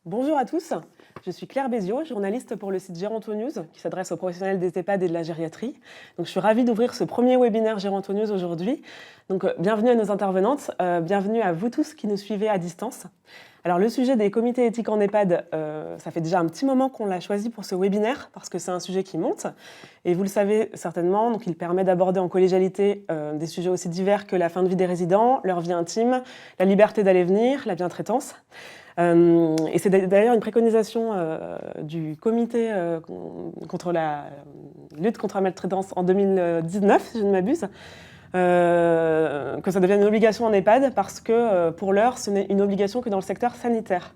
Bonjour à tous, je suis Claire Béziot, journaliste pour le site Géronto-News qui s'adresse aux professionnels des EHPAD et de la gériatrie. Donc, je suis ravie d'ouvrir ce premier webinaire Géronto-News aujourd'hui. Donc, bienvenue à nos intervenantes, bienvenue à vous tous qui nous suivez à distance. Alors le sujet des comités éthiques en EHPAD, ça fait déjà un petit moment qu'on l'a choisi pour ce webinaire parce que c'est un sujet qui monte. Et vous le savez certainement, donc il permet d'aborder en collégialité des sujets aussi divers que la fin de vie des résidents, leur vie intime, la liberté d'aller venir, la bientraitance. Et c'est d'ailleurs une préconisation du comité contre la lutte contre la maltraitance en 2019, si je ne m'abuse, que ça devienne une obligation en EHPAD parce que pour l'heure, ce n'est une obligation que dans le secteur sanitaire.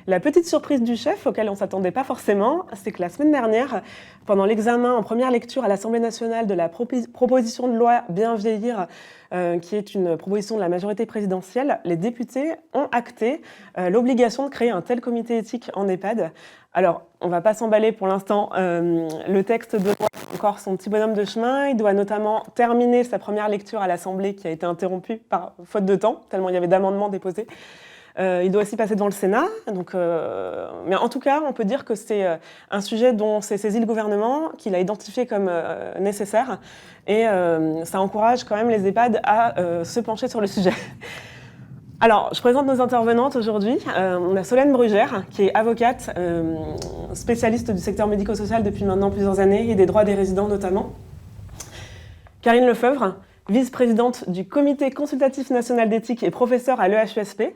La petite surprise du chef, auquel on ne s'attendait pas forcément, c'est que la semaine dernière, pendant l'examen en première lecture à l'Assemblée nationale de la proposition de loi Bien vieillir, qui est une proposition de la majorité présidentielle, les députés ont acté l'obligation de créer un tel comité éthique en EHPAD. Alors, on ne va pas s'emballer pour l'instant, le texte de loi a encore son petit bonhomme de chemin. Il doit notamment terminer sa première lecture à l'Assemblée qui a été interrompue par faute de temps, tellement il y avait d'amendements déposés. Il doit aussi passer devant le Sénat. Donc, mais en tout cas, on peut dire que c'est un sujet dont s'est saisi le gouvernement, qu'il a identifié comme nécessaire. Et ça encourage quand même les EHPAD à se pencher sur le sujet. Alors, je présente nos intervenantes aujourd'hui. On a Solène Brugère, qui est avocate, spécialiste du secteur médico-social depuis maintenant plusieurs années et des droits des résidents notamment. Karine Lefeuvre, vice-présidente du Comité consultatif national d'éthique et professeure à l'EHESP.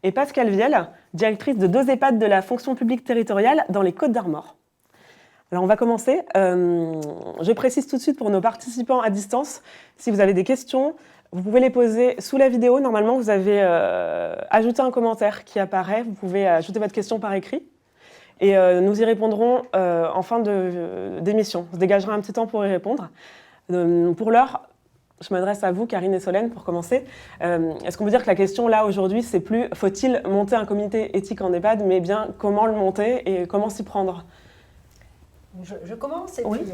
Et Pascale Viel, directrice de 2 EHPAD de la fonction publique territoriale dans les Côtes-d'Armor. Alors on va commencer. Je précise tout de suite pour nos participants à distance, si vous avez des questions, vous pouvez les poser sous la vidéo. Normalement, vous avez ajouté un commentaire qui apparaît. Vous pouvez ajouter votre question par écrit. Et nous y répondrons en fin d'émission. On se dégagera un petit temps pour y répondre. Pour l'heure, je m'adresse à vous, Karine et Solène, pour commencer. Est-ce qu'on peut dire que la question, là, aujourd'hui, c'est plus « faut-il monter un comité éthique en EHPAD ?» mais bien « comment le monter et comment s'y prendre ?» Je commence et oui. Puis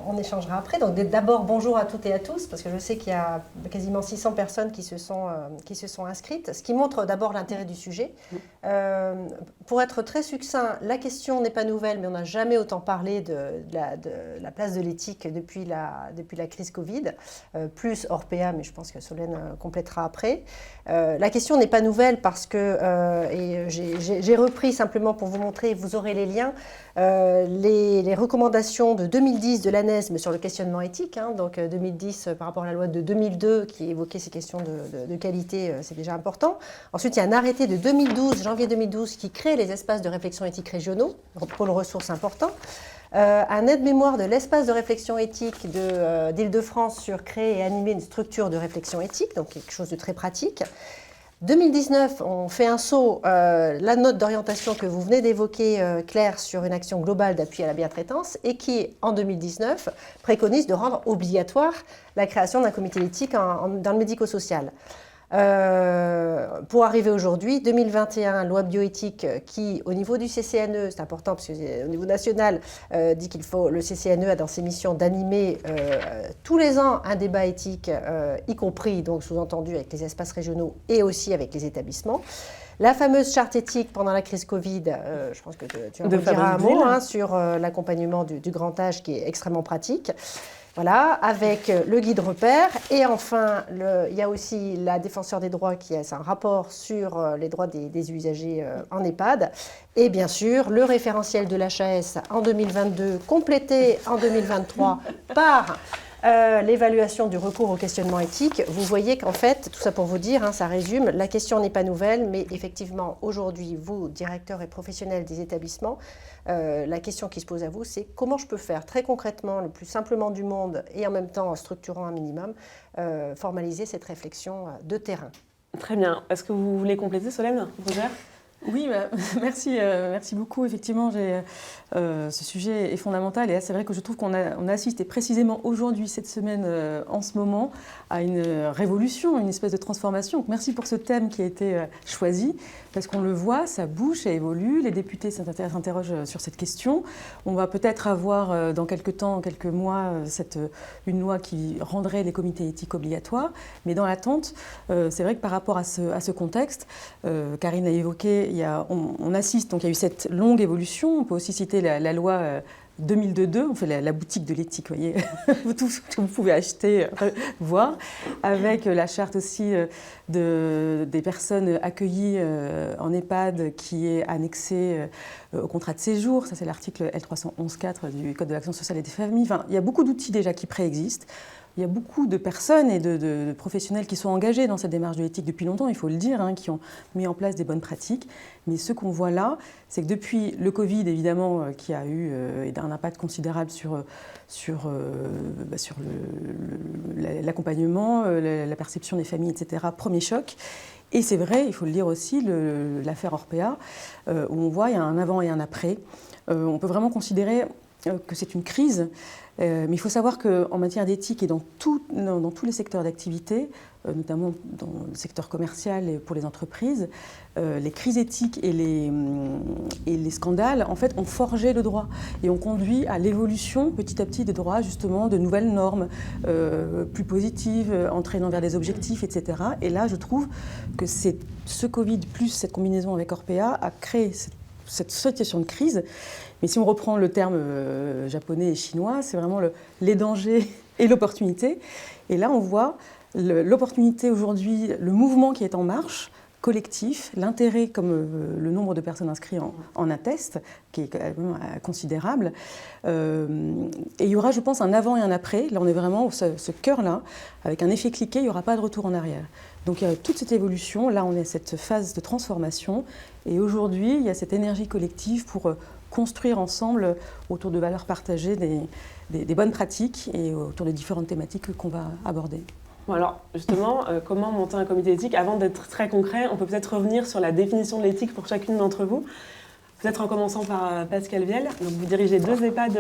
on échangera après. Donc d'abord, bonjour à toutes et à tous, parce que je sais qu'il y a quasiment 600 personnes qui se sont inscrites, ce qui montre d'abord l'intérêt du sujet. Pour être très succinct, la question n'est pas nouvelle, mais on n'a jamais autant parlé de la place de l'éthique depuis la crise Covid, plus Orpea, mais je pense que Solène complétera après. La question n'est pas nouvelle parce que, et j'ai repris simplement pour vous montrer, vous aurez les liens, les recommandations de 2010 de l'ANESM sur le questionnement éthique, donc 2010 par rapport à la loi de 2002 qui évoquait ces questions de qualité, c'est déjà important. Ensuite, il y a un arrêté de 2012, janvier 2012, qui crée les espaces de réflexion éthique régionaux, donc pôle ressources important. Un aide-mémoire de l'espace de réflexion éthique d'Île-de-France sur créer et animer une structure de réflexion éthique, donc quelque chose de très pratique. 2019, on fait un saut, la note d'orientation que vous venez d'évoquer, Claire, sur une action globale d'appui à la bientraitance et qui, en 2019, préconise de rendre obligatoire la création d'un comité éthique dans le médico-social. Pour arriver aujourd'hui, 2021, loi bioéthique qui, au niveau du CCNE, c'est important parce qu'au niveau national, dit qu'il faut, le CCNE a dans ses missions d'animer tous les ans un débat éthique, y compris, donc sous-entendu, avec les espaces régionaux et aussi avec les établissements. La fameuse charte éthique pendant la crise Covid, je pense que tu en diras un mot sur l'accompagnement du grand âge qui est extrêmement pratique. Voilà, avec le guide repère. Et enfin, il y a aussi la défenseur des droits qui a un rapport sur les droits des usagers en EHPAD. Et bien sûr, le référentiel de l'HAS en 2022, complété en 2023 par l'évaluation du recours au questionnement éthique. Vous voyez qu'en fait, tout ça pour vous dire, ça résume, la question n'est pas nouvelle, mais effectivement, aujourd'hui, vous, directeurs et professionnels des établissements, la question qui se pose à vous, c'est comment je peux faire très concrètement, le plus simplement du monde et en même temps en structurant un minimum, formaliser cette réflexion de terrain. Très bien. Est-ce que vous voulez compléter, Solène Brugère ? Oui, merci beaucoup. Effectivement, ce sujet est fondamental et c'est vrai que je trouve qu'on assiste et précisément aujourd'hui, cette semaine, en ce moment, à une révolution, une espèce de transformation. Donc, merci pour ce thème qui a été choisi. parce qu'on le voit, ça bouge, ça évolue, les députés s'interrogent sur cette question. On va peut-être avoir dans quelques temps, quelques mois, une loi qui rendrait les comités éthiques obligatoires, mais dans l'attente, c'est vrai que par rapport à ce contexte, Karine l'a évoqué, on assiste, donc il y a eu cette longue évolution, on peut aussi citer la loi 2002, on fait la boutique de l'éthique, vous voyez, tout ce que vous pouvez acheter, voir, avec la charte aussi des personnes accueillies en EHPAD qui est annexée au contrat de séjour, ça c'est l'article L311-4 du Code de l'action sociale et des familles. Enfin, il y a beaucoup d'outils déjà qui préexistent. Il y a beaucoup de personnes et de professionnels qui sont engagés dans cette démarche de l'éthique depuis longtemps, il faut le dire, qui ont mis en place des bonnes pratiques. Mais ce qu'on voit là, c'est que depuis le Covid, évidemment, qui a eu un impact considérable sur l'accompagnement, la perception des familles, etc., premier choc. Et c'est vrai, il faut le dire aussi, l'affaire Orpea, où on voit il y a un avant et un après. On peut vraiment considérer que c'est une crise. Mais il faut savoir qu'en matière d'éthique et dans tous les secteurs d'activité, notamment dans le secteur commercial et pour les entreprises, les crises éthiques et les scandales, en fait, ont forgé le droit et ont conduit à l'évolution petit à petit des droits, justement, de nouvelles normes plus positives, entraînant vers des objectifs, etc. Et là, je trouve que ce Covid plus cette combinaison avec Orpea a créé cette situation de crise. Mais si on reprend le terme japonais et chinois, c'est vraiment les dangers et l'opportunité. Et là, on voit l'opportunité aujourd'hui, le mouvement qui est en marche, collectif, l'intérêt, comme le nombre de personnes inscrites en atteste, qui est quand même considérable. Et il y aura, je pense, un avant et un après. Là, on est vraiment ce cœur-là, avec un effet cliquet, il n'y aura pas de retour en arrière. Donc il y a toute cette évolution. Là, on est à cette phase de transformation. Et aujourd'hui, il y a cette énergie collective pour construire ensemble, autour de valeurs partagées, des bonnes pratiques et autour des différentes thématiques qu'on va aborder. Bon alors justement, comment monter un comité éthique? Avant d'être très concret, on peut peut-être revenir sur la définition de l'éthique pour chacune d'entre vous. Peut-être en commençant par Pascal Viel. Donc vous dirigez 2 EHPAD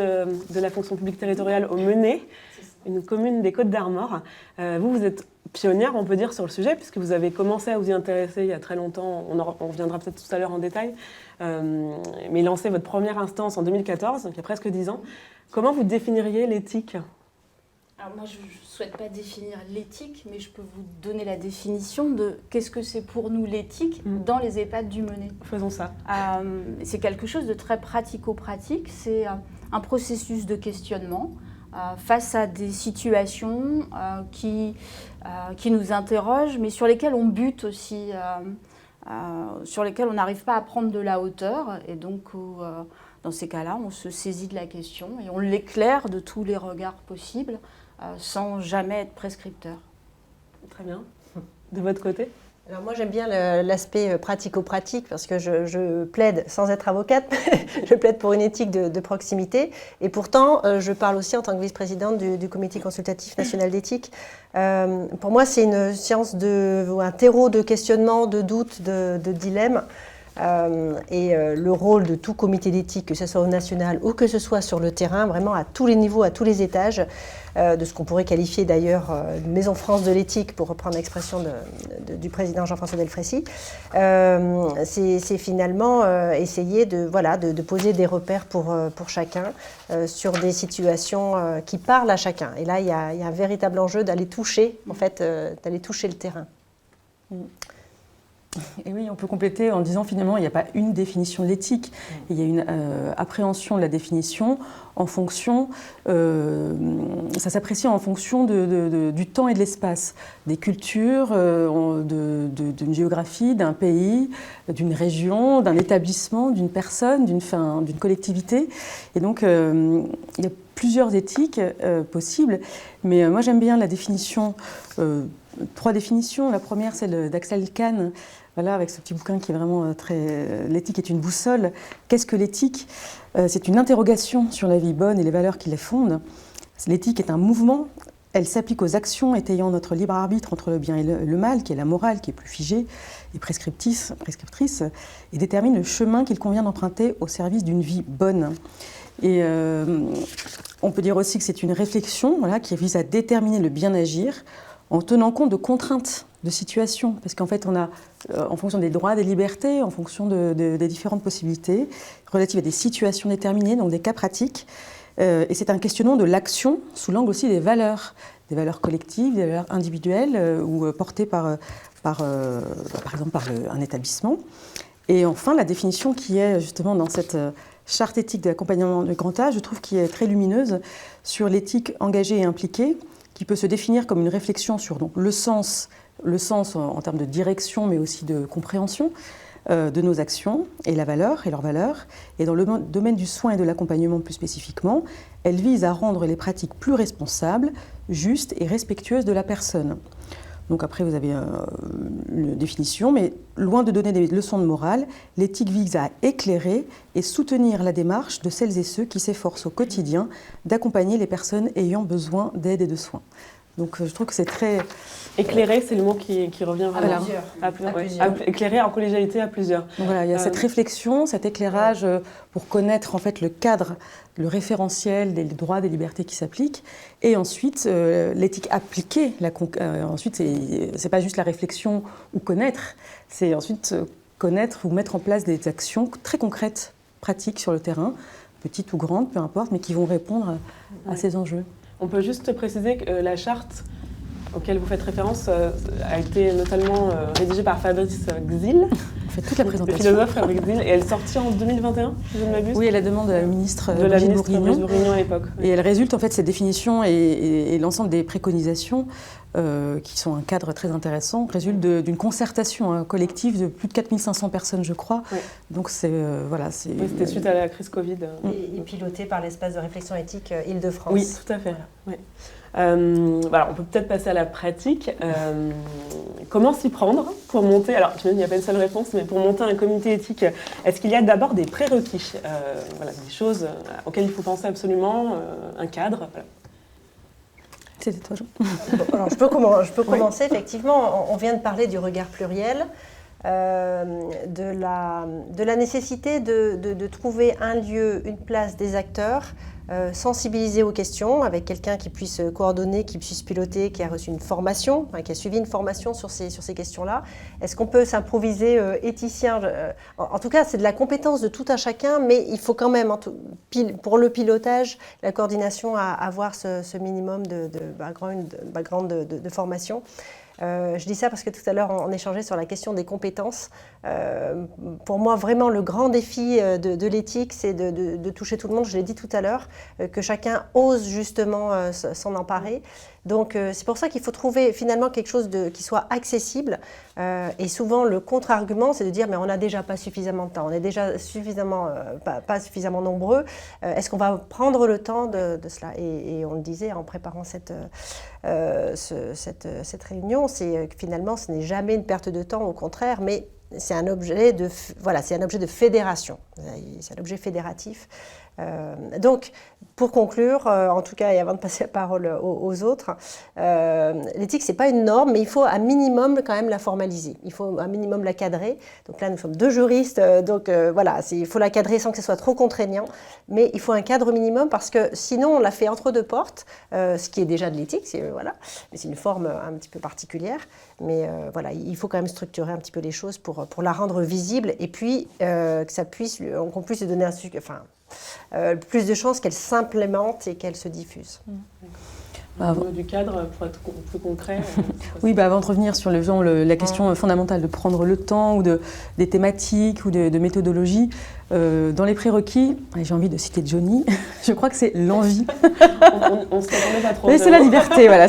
de la fonction publique territoriale au Menet, une commune des Côtes-d'Armor. Vous êtes pionnière, on peut dire, sur le sujet, puisque vous avez commencé à vous y intéresser il y a très longtemps. On reviendra peut-être tout à l'heure en détail. Mais lancé votre première instance en 2014, donc il y a presque 10 ans. Comment vous définiriez l'éthique? Alors moi, je ne souhaite pas définir l'éthique, mais je peux vous donner la définition de qu'est-ce que c'est pour nous l'éthique dans les EHPAD du Menet. Faisons ça. C'est quelque chose de très pratico-pratique. C'est un processus de questionnement face à des situations qui nous interrogent, mais sur lesquelles on bute aussi, sur lesquelles on n'arrive pas à prendre de la hauteur. Et donc, dans ces cas-là, on se saisit de la question et on l'éclaire de tous les regards possibles, sans jamais être prescripteur. Très bien. De votre côté? Alors moi j'aime bien l'aspect pratico-pratique parce que je plaide, sans être avocate, je plaide pour une éthique de proximité et pourtant je parle aussi en tant que vice-présidente du Comité consultatif national d'éthique. Pour moi c'est une science un terreau de questionnement, de doute, de dilemme. Et le rôle de tout comité d'éthique, que ce soit au national ou que ce soit sur le terrain, vraiment à tous les niveaux, à tous les étages, de ce qu'on pourrait qualifier d'ailleurs de maison France de l'éthique, pour reprendre l'expression du président Jean-François Delfraissy, c'est finalement essayer de poser des repères pour chacun sur des situations qui parlent à chacun. Et là, il y a un véritable enjeu d'aller toucher, d'aller toucher le terrain. Et oui, on peut compléter en disant finalement il n'y a pas une définition de l'éthique, il y a une appréhension de la définition en fonction, ça s'apprécie en fonction du temps et de l'espace, des cultures, d'une géographie, d'un pays, d'une région, d'un établissement, d'une personne, d'une collectivité. Et donc il y a plusieurs éthiques possibles, mais moi j'aime bien la définition, 3 définitions. La première, c'est d'Axel Kahn, voilà, avec ce petit bouquin qui est vraiment très... L'éthique est une boussole. Qu'est-ce que l'éthique? C'est une interrogation sur la vie bonne et les valeurs qui les fondent. L'éthique est un mouvement. Elle s'applique aux actions étayant notre libre arbitre entre le bien et le mal, qui est la morale, qui est plus figée et prescriptrice, et détermine le chemin qu'il convient d'emprunter au service d'une vie bonne. Et on peut dire aussi que c'est une réflexion, voilà, qui vise à déterminer le bien agir en tenant compte de contraintes de situation, parce qu'en fait, on a, en fonction des droits, des libertés, en fonction des différentes possibilités, relatives à des situations déterminées, donc des cas pratiques, et c'est un questionnement de l'action sous l'angle aussi des valeurs collectives, des valeurs individuelles, ou portées par exemple par un établissement. Et enfin, la définition qui est justement dans cette charte éthique de l'accompagnement du grand âge, je trouve qui est très lumineuse sur l'éthique engagée et impliquée, qui peut se définir comme une réflexion sur donc, le sens en termes de direction, mais aussi de compréhension de nos actions et leurs valeurs. Et dans le domaine du soin et de l'accompagnement plus spécifiquement, elle vise à rendre les pratiques plus responsables, justes et respectueuses de la personne. Donc après, vous avez une définition, mais loin de donner des leçons de morale, l'éthique vise à éclairer et soutenir la démarche de celles et ceux qui s'efforcent au quotidien d'accompagner les personnes ayant besoin d'aide et de soins. Donc je trouve que c'est très... Éclairer, c'est le mot qui revient vraiment. À plusieurs. Éclairer en collégialité à plusieurs. Donc voilà, il y a cette réflexion, cet éclairage pour connaître en fait le cadre, le référentiel des droits, des libertés qui s'appliquent. Et ensuite, l'éthique appliquée. Ensuite, c'est pas juste la réflexion ou connaître, c'est ensuite connaître ou mettre en place des actions très concrètes, pratiques sur le terrain, petites ou grandes, peu importe, mais qui vont répondre à ces enjeux. On peut juste préciser que la charte auquel vous faites référence a été notamment rédigée par Fabrice Gzil. On fait toute la présentation. Le philosophe Fabrice Gzil, et elle est sortie en 2021, si je ne m'abuse. Oui, à la demande de la ministre Brigitte Bourguignon à l'époque. Et elle résulte, en fait, cette définition et l'ensemble des préconisations, qui sont un cadre très intéressant, résulte d'une concertation collective de plus de 4500 personnes, je crois. Oui. Donc, voilà. Oui, c'était suite à la crise Covid. Et piloté par l'espace de réflexion éthique Île-de-France. Oui, tout à fait. Voilà. Oui. Voilà, on peut peut-être passer à la pratique. Comment s'y prendre pour monter, alors il n'y a pas une seule réponse, mais pour monter un comité éthique, est-ce qu'il y a d'abord des prérequis, voilà, des choses auxquelles il faut penser absolument, un cadre voilà. C'était toi, Jean. Alors, je peux commencer, effectivement. On vient de parler du regard pluriel, de la nécessité de trouver un lieu, une place des acteurs, sensibiliser aux questions avec quelqu'un qui puisse coordonner, qui puisse piloter, qui a reçu une formation, qui a suivi une formation sur ces questions-là. Est-ce qu'on peut s'improviser éthicien? En tout cas, c'est de la compétence de tout un chacun, mais il faut quand même, pour le pilotage, la coordination, avoir ce minimum de background de formation. Je dis ça parce que tout à l'heure, on échangeait sur la question des compétences. Pour moi, vraiment, le grand défi de l'éthique, c'est de toucher tout le monde. Je l'ai dit tout à l'heure, que chacun ose justement s'en emparer. Donc, c'est pour ça qu'il faut trouver finalement quelque chose qui soit accessible. Et souvent, le contre-argument, c'est de dire « mais on n'a déjà pas suffisamment de temps, on est déjà pas suffisamment nombreux. Est-ce qu'on va prendre le temps de cela ?» Et on le disait en préparant cette réunion, c'est que finalement, ce n'est jamais une perte de temps, au contraire, mais c'est un objet de fédération, c'est un objet fédératif. Donc, pour conclure, en tout cas, et avant de passer la parole aux autres, l'éthique, ce n'est pas une norme, mais il faut un minimum quand même la formaliser. Il faut un minimum la cadrer. Donc là, nous sommes deux juristes, donc voilà, il faut la cadrer sans que ce soit trop contraignant, mais il faut un cadre minimum parce que sinon, on la fait entre deux portes, ce qui est déjà de l'éthique, voilà, mais c'est une forme un petit peu particulière. Mais voilà, il faut quand même structurer un petit peu les choses pour la rendre visible et puis qu'on puisse lui donner plus de chances qu'elle s'implémente et qu'elle se diffuse. Au niveau du cadre, pour être plus concret. Oui, avant de revenir sur la question fondamentale de prendre le temps ou des thématiques ou de méthodologie, dans les prérequis, j'ai envie de citer Johnny, je crois que c'est l'envie. On se attendait pas trop. Mais c'est la liberté, voilà.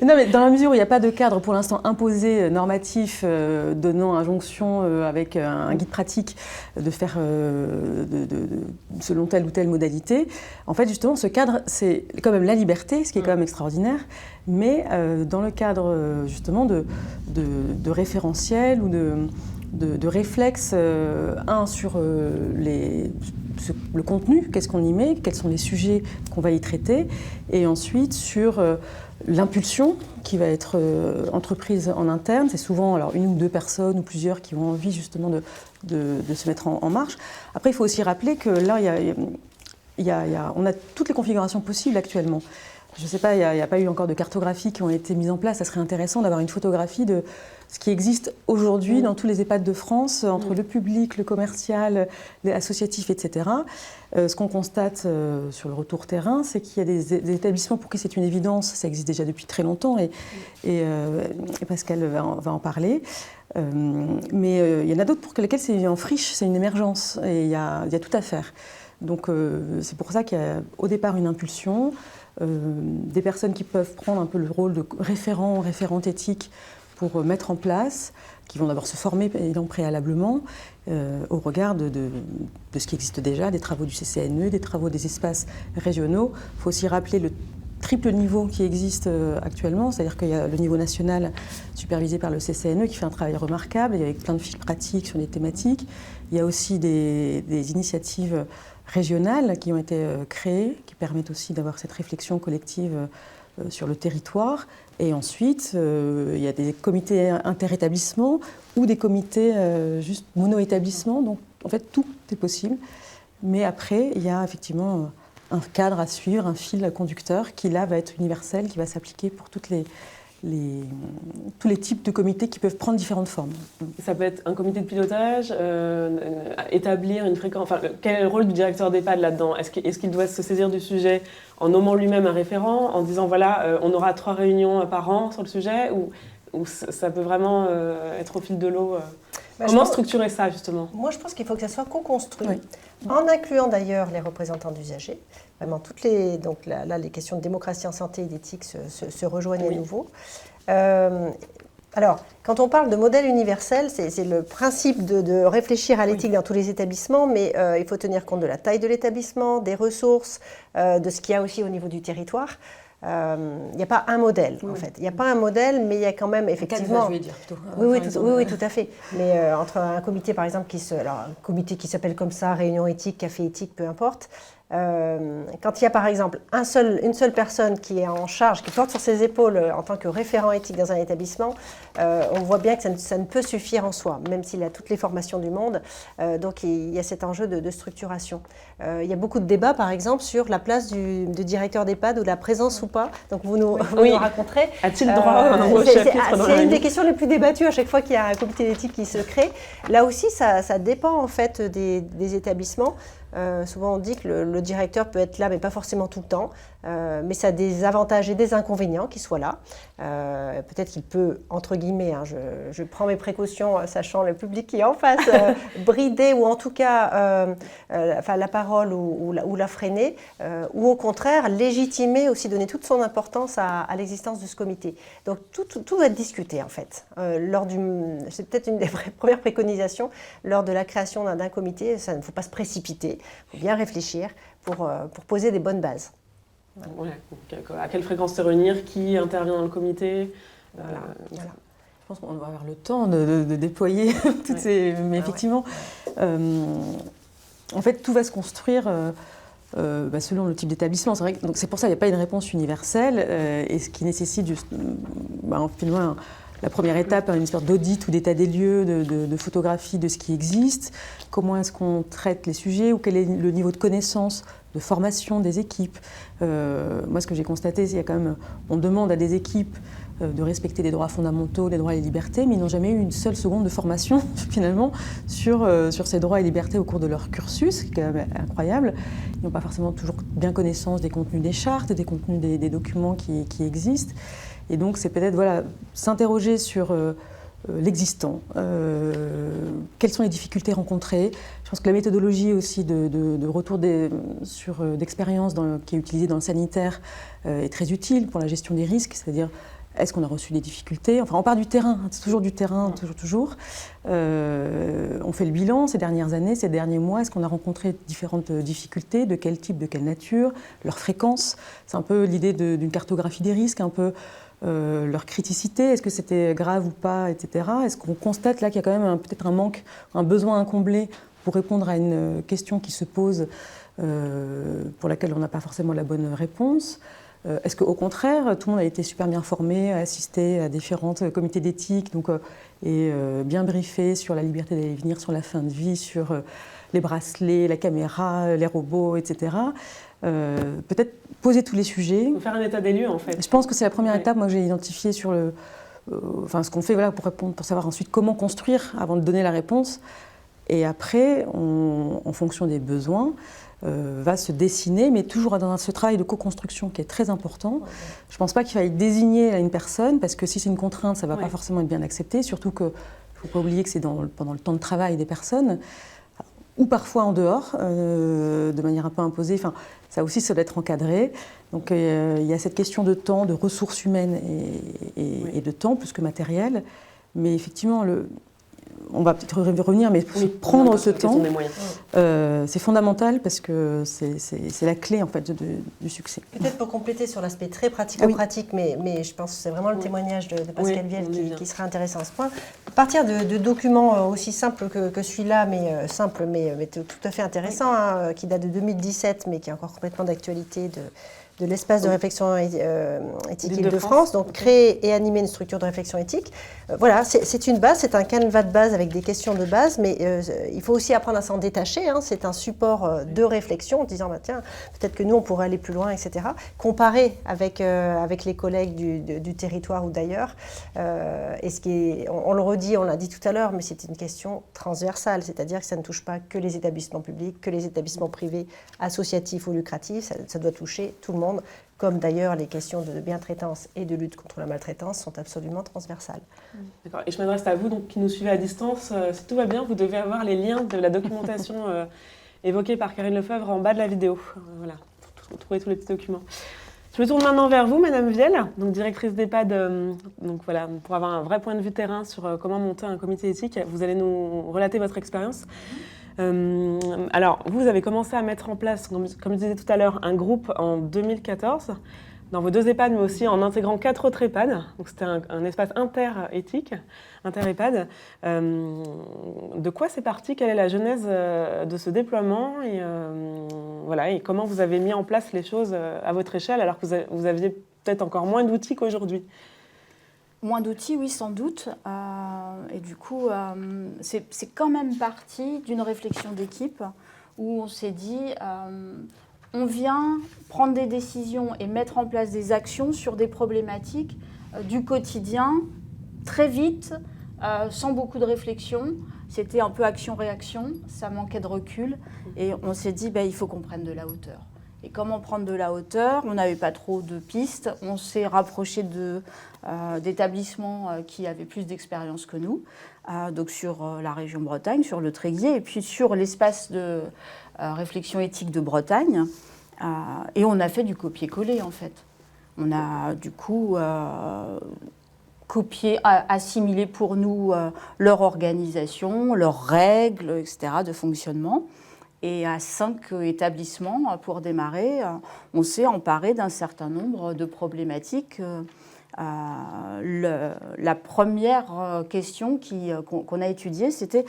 Non, mais dans la mesure où il n'y a pas de cadre pour l'instant imposé, normatif, donnant injonction avec un guide pratique de faire selon telle ou telle modalité, en fait, justement, ce cadre, c'est quand même la liberté, ce qui est quand même extraordinaire, mais dans le cadre, justement, de référentiels ou de réflexes, sur le contenu, qu'est-ce qu'on y met, quels sont les sujets qu'on va y traiter, et ensuite sur l'impulsion qui va être entreprise en interne. C'est souvent une ou deux personnes ou plusieurs qui ont envie justement de se mettre en marche. Après, il faut aussi rappeler que là, on a toutes les configurations possibles actuellement. Je ne sais pas, il n'y a pas eu encore de cartographie qui ont été mises en place. Ça serait intéressant d'avoir une photographie de ce qui existe aujourd'hui dans tous les EHPAD de France, entre le public, le commercial, l'associatif, etc. Ce qu'on constate sur le retour terrain, c'est qu'il y a des établissements pour qui c'est une évidence, ça existe déjà depuis très longtemps, et Pascal va en parler. Mais il y en a d'autres pour lesquels c'est en friche, c'est une émergence, et il y a tout à faire. Donc c'est pour ça qu'il y a au départ une impulsion, des personnes qui peuvent prendre un peu le rôle de référente éthique pour mettre en place, qui vont d'abord se former préalablement au regard de ce qui existe déjà, des travaux du CCNE, des travaux des espaces régionaux. Il faut aussi rappeler le triple niveau qui existe actuellement, c'est-à-dire qu'il y a le niveau national supervisé par le CCNE qui fait un travail remarquable, avec plein de fiches pratiques sur les thématiques. Il y a aussi des initiatives régionales qui ont été créées, qui permettent aussi d'avoir cette réflexion collective sur le territoire. Et ensuite, il y a des comités interétablissements ou des comités juste mono-établissements. Donc, en fait, tout est possible. Mais après, il y a effectivement un cadre à suivre, un fil conducteur qui, là, va être universel, qui va s'appliquer pour tous les types de comités qui peuvent prendre différentes formes. Ça peut être un comité de pilotage, établir une fréquence... Enfin, quel est le rôle du directeur d'EHPAD là-dedans ? Est-ce qu'il doit se saisir du sujet en nommant lui-même un référent, en disant voilà, on aura 3 réunions par an sur le sujet, ou ça peut vraiment être au fil de l'eau Comment structurer ça, justement ? Moi, je pense qu'il faut que ça soit co-construit, Oui. en incluant d'ailleurs les représentants d'usagers. Vraiment, donc là, les questions de démocratie en santé et d'éthique se rejoignent à nouveau. Alors, quand on parle de modèle universel, c'est le principe de réfléchir à l'éthique dans tous les établissements, mais il faut tenir compte de la taille de l'établissement, des ressources, de ce qu'il y a aussi au niveau du territoire. Il n'y a pas un modèle, en fait. Il n'y a pas un modèle, mais il y a quand même effectivement... Je vais dire plutôt. Oui, tout à fait. Mais entre un comité, par exemple, un comité qui s'appelle comme ça, réunion éthique, café éthique, peu importe, quand il y a par exemple une seule personne qui est en charge, qui porte sur ses épaules en tant que référent éthique dans un établissement, on voit bien que ça ne peut suffire en soi, même s'il a toutes les formations du monde. Donc il y a cet enjeu de structuration. Il y a beaucoup de débats par exemple sur la place du directeur d'EHPAD ou la présence ou pas. Donc vous nous raconterez. A-t-il droit au chapitre dans la C'est une des questions les plus débattues à chaque fois qu'il y a un comité d'éthique qui se crée. Là aussi, ça dépend en fait des établissements. Souvent on dit que le directeur peut être là, mais pas forcément tout le temps. Mais ça a des avantages et des inconvénients qu'il soit là. Peut-être qu'il peut, entre guillemets, je prends mes précautions, sachant le public qui est en face, brider ou en tout cas la parole ou la freiner, ou au contraire légitimer, aussi donner toute son importance à l'existence de ce comité. Donc tout va être discuté en fait. C'est peut-être une des premières préconisations lors de la création d'un comité. Ça ne faut pas se précipiter, il faut bien réfléchir pour poser des bonnes bases. Ouais. À quelle fréquence se réunir, qui intervient dans le comité Voilà. Je pense qu'on va avoir le temps de déployer toutes ces... Mais effectivement, en fait, tout va se construire selon le type d'établissement. C'est vrai que, donc c'est pour ça qu'il n'y a pas une réponse universelle, et ce qui nécessite juste, finalement, la première étape, une sorte d'audit ou d'état des lieux, de photographie de ce qui existe, comment est-ce qu'on traite les sujets, ou quel est le niveau de connaissance, de formation des équipes. Moi, ce que j'ai constaté, c'est qu'il y a quand même, on demande à des équipes de respecter les droits fondamentaux, les droits et les libertés, mais ils n'ont jamais eu une seule seconde de formation, finalement, sur ces droits et libertés au cours de leur cursus, ce qui est quand même incroyable. Ils n'ont pas forcément toujours bien connaissance des contenus des chartes, des contenus des documents qui existent. Et donc, c'est peut-être s'interroger sur l'existant. Quelles sont les difficultés rencontrées ? Je pense que la méthodologie aussi de retour d'expérience qui est utilisée dans le sanitaire est très utile pour la gestion des risques, c'est-à-dire est-ce qu'on a reçu des difficultés ? Enfin, on part du terrain, c'est toujours du terrain, toujours. On fait le bilan ces dernières années, ces derniers mois. Est-ce qu'on a rencontré différentes difficultés ? De quel type, de quelle nature ? Leur fréquence ? C'est un peu l'idée d'une cartographie des risques, un peu leur criticité. Est-ce que c'était grave ou pas, etc. Est-ce qu'on constate là qu'il y a quand même peut-être un manque, un besoin incomblé pour répondre à une question qui se pose, pour laquelle on n'a pas forcément la bonne réponse ? Est-ce qu'au contraire, tout le monde a été super bien formé, a assisté à différents comités d'éthique, et bien briefé sur la liberté d'aller et venir, sur la fin de vie, sur les bracelets, la caméra, les robots, etc. Peut-être poser tous les sujets. Il faut faire un état des lieux, en fait. Je pense que c'est la première étape, moi, que j'ai identifiée sur ce qu'on fait pour répondre, pour savoir ensuite comment construire avant de donner la réponse. Et après, en fonction des besoins, va se dessiner, mais toujours dans ce travail de co-construction qui est très important. Je ne pense pas qu'il faille désigner une personne, parce que si c'est une contrainte, ça ne va pas forcément être bien accepté, surtout qu'il ne faut pas oublier que c'est pendant le temps de travail des personnes, ou parfois en dehors, de manière un peu imposée. Enfin, ça aussi, ça doit être encadré. Donc il y a cette question de temps, de ressources humaines et de temps, plus que matériel. Mais effectivement, on va peut-être revenir, mais prendre ce temps, c'est fondamental parce que c'est la clé en fait du succès. Peut-être pour compléter sur l'aspect très pratico-pratique, mais je pense que c'est vraiment le témoignage de Pascal Viel qui serait intéressant à ce point. À partir de documents aussi simples que celui-là, mais tout à fait intéressant, qui date de 2017, mais qui est encore complètement d'actualité, de l'espace de réflexion éthique Île-de-France, donc créer et animer une structure de réflexion éthique. Voilà, c'est une base, c'est un canevas de base avec des questions de base, mais il faut aussi apprendre à s'en détacher. C'est un support de réflexion en disant, tiens, peut-être que nous, on pourrait aller plus loin, etc. Comparer avec les collègues du territoire ou d'ailleurs. Et on le redit, on l'a dit tout à l'heure, mais c'est une question transversale, c'est-à-dire que ça ne touche pas que les établissements publics, que les établissements privés, associatifs ou lucratifs, ça doit toucher tout le monde, comme d'ailleurs les questions de bientraitance et de lutte contre la maltraitance sont absolument transversales. D'accord. Et je m'adresse à vous donc, qui nous suivez à distance. Si tout va bien, vous devez avoir les liens de la documentation évoquée par Karine Lefebvre en bas de la vidéo. Voilà, trouvez tous les petits documents. Je me tourne maintenant vers vous, Madame Viel, donc directrice d'EHPAD, donc voilà, pour avoir un vrai point de vue terrain sur comment monter un comité éthique. Vous allez nous relater votre expérience. Alors, vous avez commencé à mettre en place, comme je disais tout à l'heure, un groupe en 2014, dans vos 2 EHPAD, mais aussi en intégrant 4 autres EHPAD. Donc, c'était un espace inter-éthique, inter-EHPAD. De quoi c'est parti? Quelle est la genèse de ce déploiement et comment vous avez mis en place les choses à votre échelle, alors que vous aviez peut-être encore moins d'outils qu'aujourd'hui? Moins d'outils, oui, sans doute. Et du coup, c'est quand même parti d'une réflexion d'équipe où on s'est dit, on vient prendre des décisions et mettre en place des actions sur des problématiques du quotidien, très vite, sans beaucoup de réflexion. C'était un peu action-réaction, ça manquait de recul. Et on s'est dit, il faut qu'on prenne de la hauteur. Et comment prendre de la hauteur? On n'avait pas trop de pistes. On s'est rapproché d'établissements qui avaient plus d'expérience que nous, donc sur la région Bretagne, sur le Tréguier, et puis sur l'espace de réflexion éthique de Bretagne. Et on a fait du copier-coller, en fait. On a du coup copié, assimilé pour nous leur organisation, leurs règles, etc., de fonctionnement. Et à 5 établissements, pour démarrer, on s'est emparé d'un certain nombre de problématiques. La première question qu'on a étudiée, c'était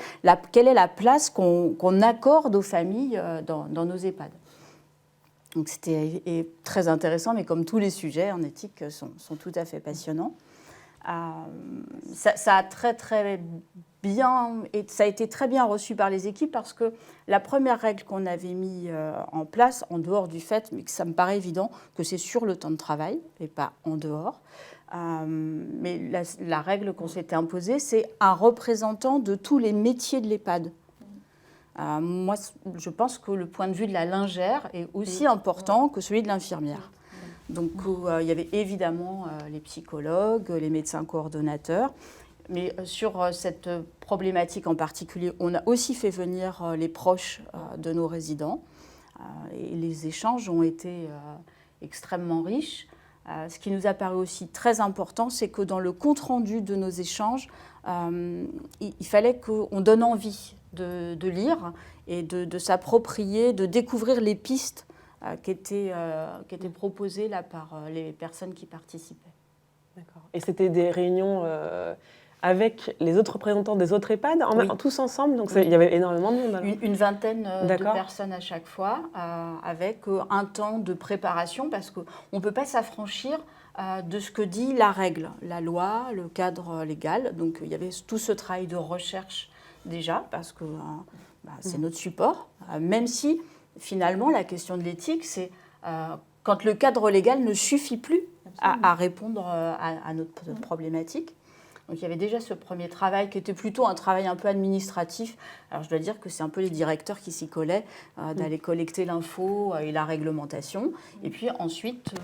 quelle est la place qu'on accorde aux familles dans nos EHPAD. Donc c'était très intéressant, mais comme tous les sujets en éthique sont tout à fait passionnants. Ça a très très bien, et ça a été très bien reçu par les équipes parce que la première règle qu'on avait mise en place, en dehors du fait, mais que ça me paraît évident, que c'est sur le temps de travail et pas en dehors, mais la règle qu'on s'était imposée, c'est un représentant de tous les métiers de l'EHPAD. Moi, je pense que le point de vue de la lingère est aussi important que celui de l'infirmière. Donc, il y avait évidemment les psychologues, les médecins coordonnateurs. Mais sur cette problématique en particulier, on a aussi fait venir les proches de nos résidents. Et les échanges ont été extrêmement riches. Ce qui nous a paru aussi très important, c'est que dans le compte-rendu de nos échanges, il fallait qu'on donne envie de lire et de s'approprier, de découvrir les pistes qui étaient proposées là par les personnes qui participaient. D'accord. Et c'était des réunions avec les autres représentants des autres EHPAD, Oui. tous ensemble. Donc Oui. il y avait énormément de monde. Alors. Une vingtaine de D'accord. personnes à chaque fois, avec un temps de préparation, parce qu'on ne peut pas s'affranchir de ce que dit la règle, la loi, le cadre légal. Donc il y avait tout ce travail de recherche déjà, parce que c'est notre support, même si finalement la question de l'éthique, c'est quand le cadre légal ne suffit plus à répondre à notre problématique. Donc il y avait déjà ce premier travail qui était plutôt un travail un peu administratif. Alors je dois dire que c'est un peu les directeurs qui s'y collaient, d'aller collecter l'info et la réglementation. Et puis ensuite,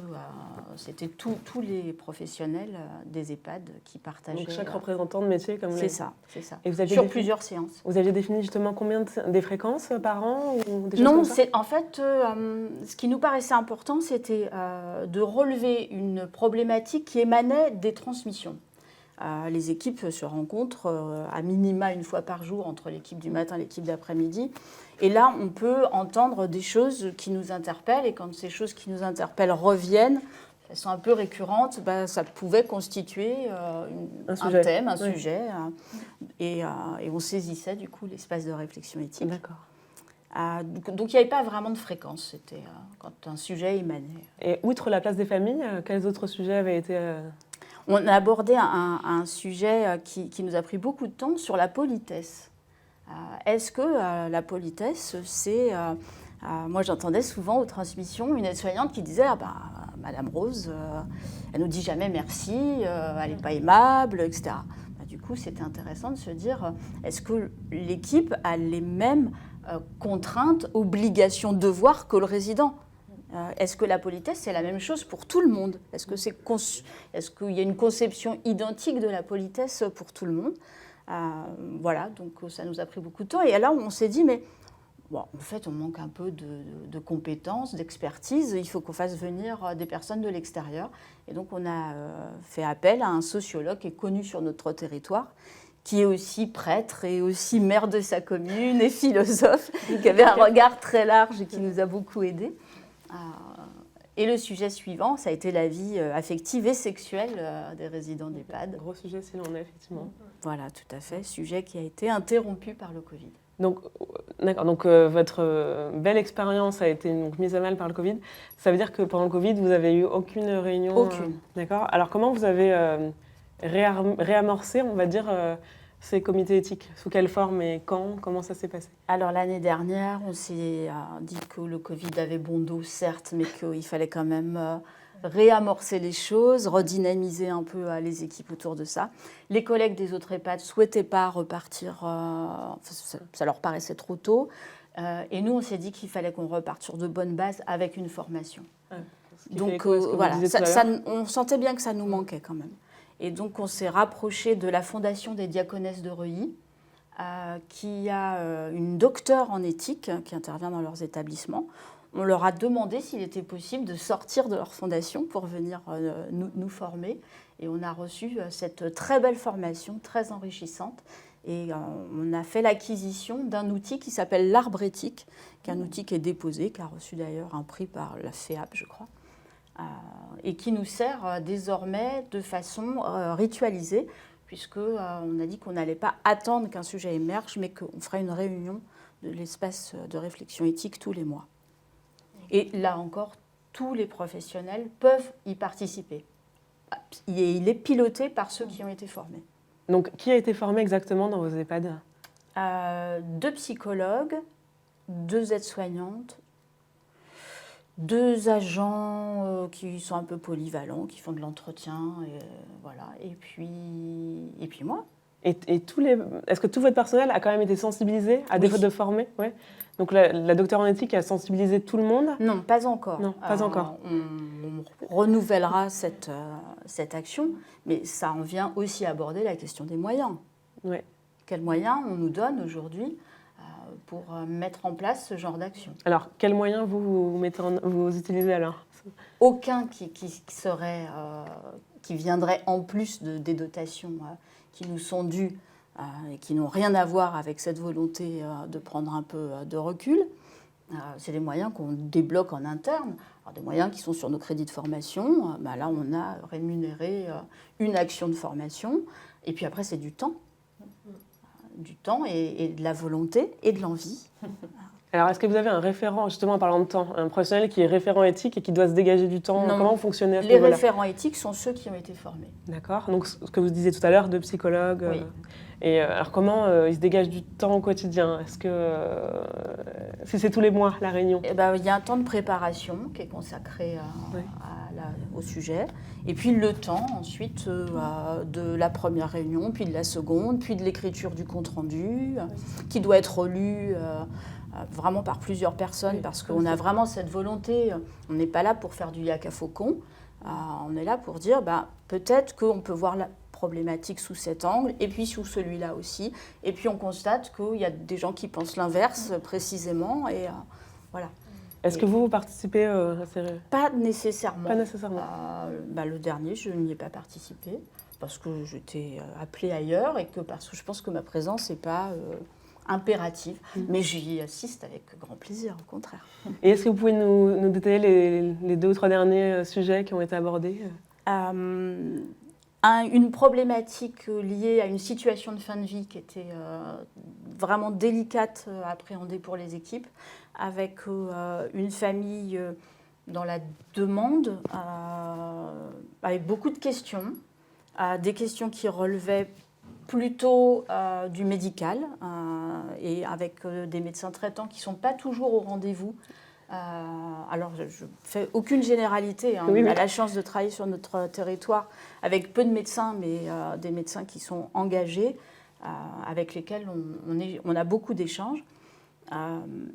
c'était tous les professionnels des EHPAD qui partageaient. Donc chaque représentant de métier comme C'est ça, c'est ça. Et vous aviez Sur plusieurs séances. Vous aviez défini justement combien des fréquences par an ou des choses Non, comme ça en fait, ce qui nous paraissait important, c'était de relever une problématique qui émanait des transmissions. Les équipes se rencontrent à minima une fois par jour entre l'équipe du matin et l'équipe d'après-midi. Et là, on peut entendre des choses qui nous interpellent. Et quand ces choses qui nous interpellent reviennent, elles sont un peu récurrentes, ça pouvait constituer un thème, un sujet. Et on saisissait du coup l'espace de réflexion éthique. D'accord. Donc il n'y avait pas vraiment de fréquence, c'était quand un sujet émanait. Et outre la place des familles, quels autres sujets avaient été... On a abordé un sujet qui nous a pris beaucoup de temps sur la politesse. Est-ce que la politesse, c'est... moi, j'entendais souvent aux transmissions une aide-soignante qui disait Madame Rose, elle nous dit jamais merci, elle n'est pas aimable, etc. Du coup, c'était intéressant de se dire est-ce que l'équipe a les mêmes contraintes, obligations, devoirs que le résident ? Est-ce que la politesse, c'est la même chose pour tout le monde ? Est-ce qu'il y a une conception identique de la politesse pour tout le monde ? Voilà, donc ça nous a pris beaucoup de temps. Et là, on s'est dit, mais en fait, on manque un peu de compétences, d'expertise. Il faut qu'on fasse venir des personnes de l'extérieur. Et donc, on a fait appel à un sociologue qui est connu sur notre territoire, qui est aussi prêtre et aussi maire de sa commune et philosophe, qui avait un regard très large et qui nous a beaucoup aidés. Et le sujet suivant, ça a été la vie affective et sexuelle des résidents d'EHPAD. Gros sujet s'il en est, effectivement. Voilà, tout à fait. Sujet qui a été interrompu par le Covid. Donc, d'accord. Donc votre belle expérience a été mise à mal par le Covid. Ça veut dire que pendant le Covid, vous n'avez eu aucune réunion Aucune. D'accord. Alors, comment vous avez réamorcé, on va dire, ces comités éthiques ? Sous quelle forme et quand ? Comment ça s'est passé ? Alors l'année dernière, on s'est dit que le Covid avait bon dos, certes, mais qu'il fallait quand même réamorcer les choses, redynamiser un peu les équipes autour de ça. Les collègues des autres EHPAD ne souhaitaient pas repartir, ça leur paraissait trop tôt. Et nous, on s'est dit qu'il fallait qu'on reparte sur de bonnes bases avec une formation. Donc voilà, on sentait bien que ça nous manquait quand même. Et donc, on s'est rapproché de la Fondation des Diaconesses de Reuilly, qui a une docteure en éthique qui intervient dans leurs établissements. On leur a demandé s'il était possible de sortir de leur fondation pour venir nous former. Et on a reçu cette très belle formation, très enrichissante. Et on a fait l'acquisition d'un outil qui s'appelle l'arbre éthique, qui est un outil qui est déposé, qui a reçu d'ailleurs un prix par la FEAP, je crois. Et qui nous sert désormais de façon ritualisée, puisqu'on a dit qu'on n'allait pas attendre qu'un sujet émerge, mais qu'on ferait une réunion de l'espace de réflexion éthique tous les mois. Et là encore, tous les professionnels peuvent y participer. Il est piloté par ceux qui ont été formés. Donc, qui a été formé exactement dans vos EHPAD ? 2 psychologues, 2 aides-soignantes, 2 agents qui sont un peu polyvalents, qui font de l'entretien, voilà. Et puis moi. Et est-ce que tout votre personnel a quand même été sensibilisé à défaut de former ? Ouais. Donc la docteure en éthique a sensibilisé tout le monde ? Non, pas encore. Non, pas encore. On renouvellera cette action, mais ça en vient aussi aborder la question des moyens. Ouais. Quels moyens on nous donne aujourd'hui pour mettre en place ce genre d'action ? Alors, quels moyens vous utilisez alors ? Aucun qui viendrait en plus des dotations qui nous sont dues et qui n'ont rien à voir avec cette volonté de prendre un peu de recul. C'est des moyens qu'on débloque en interne. Alors, des moyens qui sont sur nos crédits de formation. Là, on a rémunéré une action de formation. Et puis après, c'est du temps. Du temps et de la volonté et de l'envie. Alors, est-ce que vous avez un référent, justement en parlant de temps, un professionnel qui est référent éthique et qui doit se dégager du temps? Non. Comment vous fonctionnez à ce Les niveau-là? référents éthiques sont ceux qui ont été formés. D'accord. Donc, ce que vous disiez tout à l'heure, de psychologues. Oui. Et alors, comment ils se dégagent du temps au quotidien? Est-ce que si c'est tous les mois, la réunion? Il y a un temps de préparation qui est consacré Oui. au sujet. Et puis le temps ensuite de la première réunion, puis de la seconde, puis de l'écriture du compte-rendu, qui doit être relu vraiment par plusieurs personnes, Oui, parce qu'on a vraiment cette volonté. On n'est pas là pour faire du yak à faucon. On est là pour dire, peut-être qu'on peut voir la problématique sous cet angle, et puis sous celui-là aussi. Et puis on constate qu'il y a des gens qui pensent l'inverse précisément, et voilà. Est-ce que vous participez à ces réunions? Pas nécessairement. Pas nécessairement. Le dernier, je n'y ai pas participé, parce que j'étais appelée ailleurs, et parce que je pense que ma présence n'est pas impérative. Mais j'y assiste avec grand plaisir, au contraire. Et est-ce que vous pouvez nous détailler les 2 ou 3 derniers sujets qui ont été abordés? Une problématique liée à une situation de fin de vie qui était vraiment délicate à appréhender pour les équipes, avec une famille dans la demande, avec beaucoup de questions, des questions qui relevaient plutôt du médical, et avec des médecins traitants qui ne sont pas toujours au rendez-vous. Alors, je ne fais aucune généralité. Oui, on a la chance de travailler sur notre territoire avec peu de médecins, mais des médecins qui sont engagés, avec lesquels on a beaucoup d'échanges,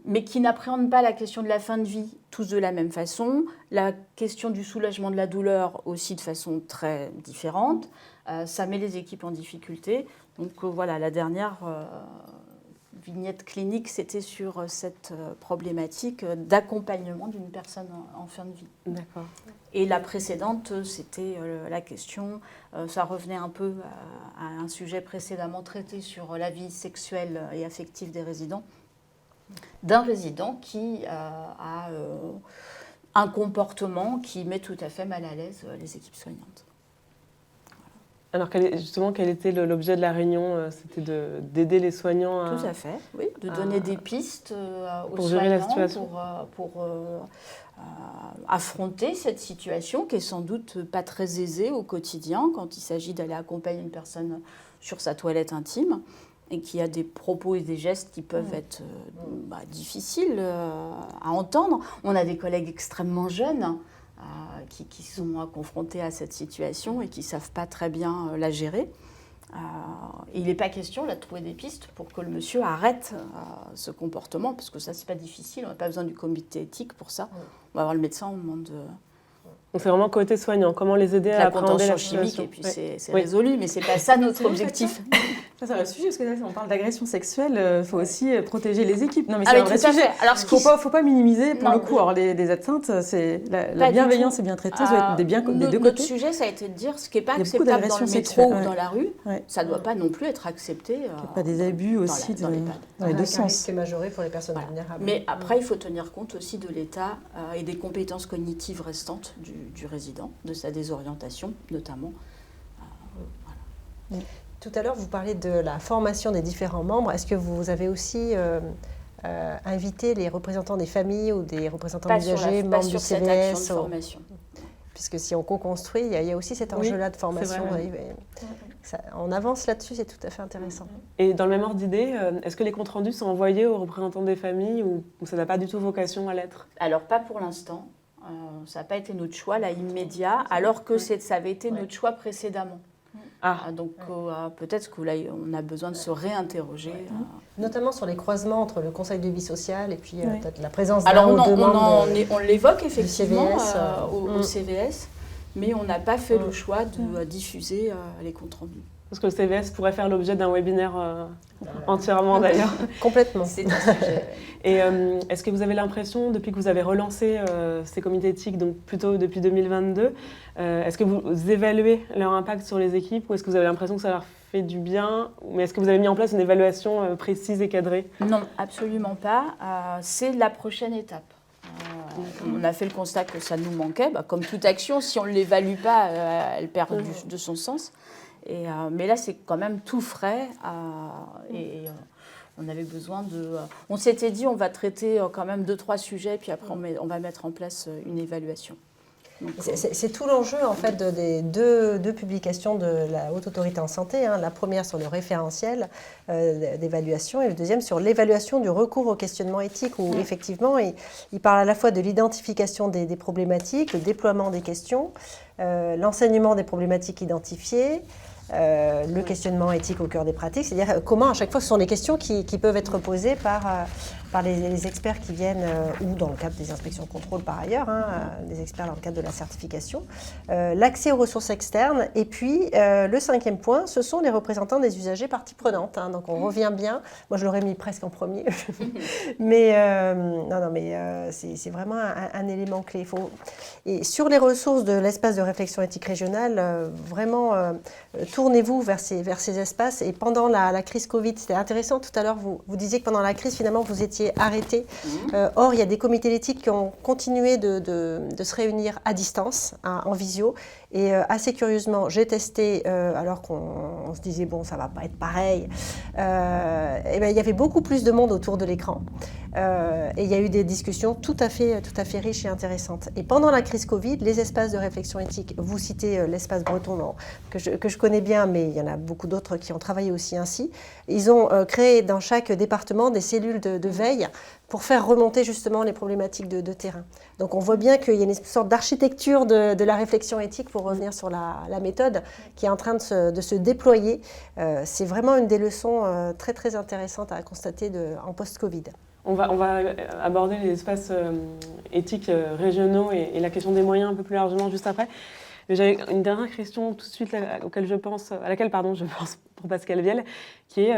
mais qui n'appréhendent pas la question de la fin de vie tous de la même façon, la question du soulagement de la douleur aussi de façon très différente. Ça met les équipes en difficulté. Donc voilà, la dernière vignette clinique, c'était sur cette problématique d'accompagnement d'une personne en fin de vie. D'accord. Et la précédente, c'était la question, ça revenait un peu à un sujet précédemment traité sur la vie sexuelle et affective des résidents, d'un résident qui a un comportement qui met tout à fait mal à l'aise les équipes soignantes. Alors, quel était l'objet de la réunion? C'était d'aider les soignants à... Tout à fait, oui, de donner des pistes aux pour gérer la soignants situation. pour affronter cette situation qui est sans doute pas très aisée au quotidien quand il s'agit d'aller accompagner une personne sur sa toilette intime et qu'il y a des propos et des gestes qui peuvent être difficiles à entendre. On a des collègues extrêmement jeunes qui sont confrontés à cette situation et qui ne savent pas très bien la gérer. Il n'est pas question là, de trouver des pistes pour que le monsieur arrête ce comportement, parce que ça, c'est pas difficile, on n'a pas besoin du comité éthique pour ça. On va voir le médecin, on demande Donc c'est vraiment côté soignant, comment les aider à la appréhender la contention chimique, situation. et puis Ouais. c'est résolu, mais c'est pas ça notre objectif. Ça, c'est un vrai sujet, parce que là, on parle d'agression sexuelle, il faut aussi protéger les équipes. Non, mais Ah c'est oui, un vrai tout à sujet. fait. Alors, Il ne faut pas minimiser, pour Non, le coup. Alors, les atteintes, c'est la Pas du bienveillance tout. est bien traitée, ça doit être des deux Notre côtés. sujet, ça a été de dire ce qui n'est pas Il y a beaucoup acceptable dans le d'agressions métro sexuelles, ou ouais. dans la rue, Ouais. ça ne doit pas non plus être accepté. Il n'y a pas des abus aussi dans l'EHPAD. dans les deux Avec un sens. risque majoré pour les personnes Voilà. vulnérables. Mais après, il faut tenir compte aussi de l'état et des compétences cognitives restantes du résident, de sa désorientation notamment. Tout à l'heure, vous parlez de la formation des différents membres. Est-ce que vous avez aussi invité les représentants des familles ou des représentants d'usagers, Pas membres du sur cette action de CVS formation. Puisque si on co-construit, il y a aussi cet Oui, enjeu-là de formation. c'est vrai, On avance là-dessus, c'est tout à fait intéressant. Et dans le même ordre d'idée, est-ce que les comptes rendus sont envoyés aux représentants des familles ou ça n'a pas du tout vocation à l'être? Alors, pas pour l'instant. Ça n'a pas été notre choix, là, immédiat, alors que ça avait été notre choix précédemment. Donc, peut-être que là, on a besoin de se réinterroger. Notamment sur les croisements entre le Conseil de vie sociale et puis Oui. peut-être la présence d'un Alors, ou deux membres on l'évoque effectivement CVS, au CVS, mais on n'a pas fait le choix de diffuser les comptes rendus. Parce que le CVS pourrait faire l'objet d'un webinaire entièrement d'ailleurs. complètement. C'est un sujet. Et est-ce que vous avez l'impression, depuis que vous avez relancé ces comités éthiques, donc plutôt depuis 2022, est-ce que vous évaluez leur impact sur les équipes ou est-ce que vous avez l'impression que ça leur fait du bien, mais est-ce que vous avez mis en place une évaluation précise et cadrée? Non, absolument pas. C'est la prochaine étape. On a fait le constat que ça nous manquait. Comme toute action, si on ne l'évalue pas, elle perd de son sens. Mais là, c'est quand même tout frais. On avait besoin de... on s'était dit, on va traiter quand même 2-3 sujets, puis après, on va mettre en place une évaluation. C'est tout l'enjeu en fait des deux publications de la Haute Autorité en Santé. La première sur le référentiel d'évaluation et le deuxième sur l'évaluation du recours au questionnement éthique où effectivement il parle à la fois de l'identification des problématiques, le déploiement des questions, l'enseignement des problématiques identifiées, le questionnement éthique au cœur des pratiques, c'est-à-dire comment à chaque fois ce sont des questions qui peuvent être posées par les experts qui viennent, ou dans le cadre des inspections de contrôle par ailleurs, des experts dans le cadre de la certification, l'accès aux ressources externes, et puis le cinquième point, ce sont les représentants des usagers parties prenantes. Donc on revient bien, moi je l'aurais mis presque en premier, mais c'est vraiment un élément clé. Et sur les ressources de l'espace de réflexion éthique régionale, vraiment tournez-vous vers ces espaces. Et pendant la crise Covid, c'était intéressant, tout à l'heure vous disiez que pendant la crise finalement vous étiez arrêté. Or, il y a des comités d'éthique qui ont continué de se réunir à distance, en visio. Et assez curieusement, j'ai testé, alors qu'on se disait, bon, ça ne va pas être pareil. Et bien, il y avait beaucoup plus de monde autour de l'écran. Et il y a eu des discussions tout à fait riches et intéressantes. Et pendant la crise Covid, les espaces de réflexion éthique, vous citez l'espace breton que je connais bien, mais il y en a beaucoup d'autres qui ont travaillé aussi ainsi. Ils ont créé dans chaque département des cellules de veille pour faire remonter justement les problématiques de terrain. Donc on voit bien qu'il y a une sorte d'architecture de la réflexion éthique, pour revenir sur la méthode, qui est en train de se déployer. C'est vraiment une des leçons très très intéressantes à constater en post-Covid. On va aborder les espaces éthiques régionaux et la question des moyens un peu plus largement juste après. Mais j'avais une dernière question tout de suite à laquelle je pense pour Pascal Vielle, qui est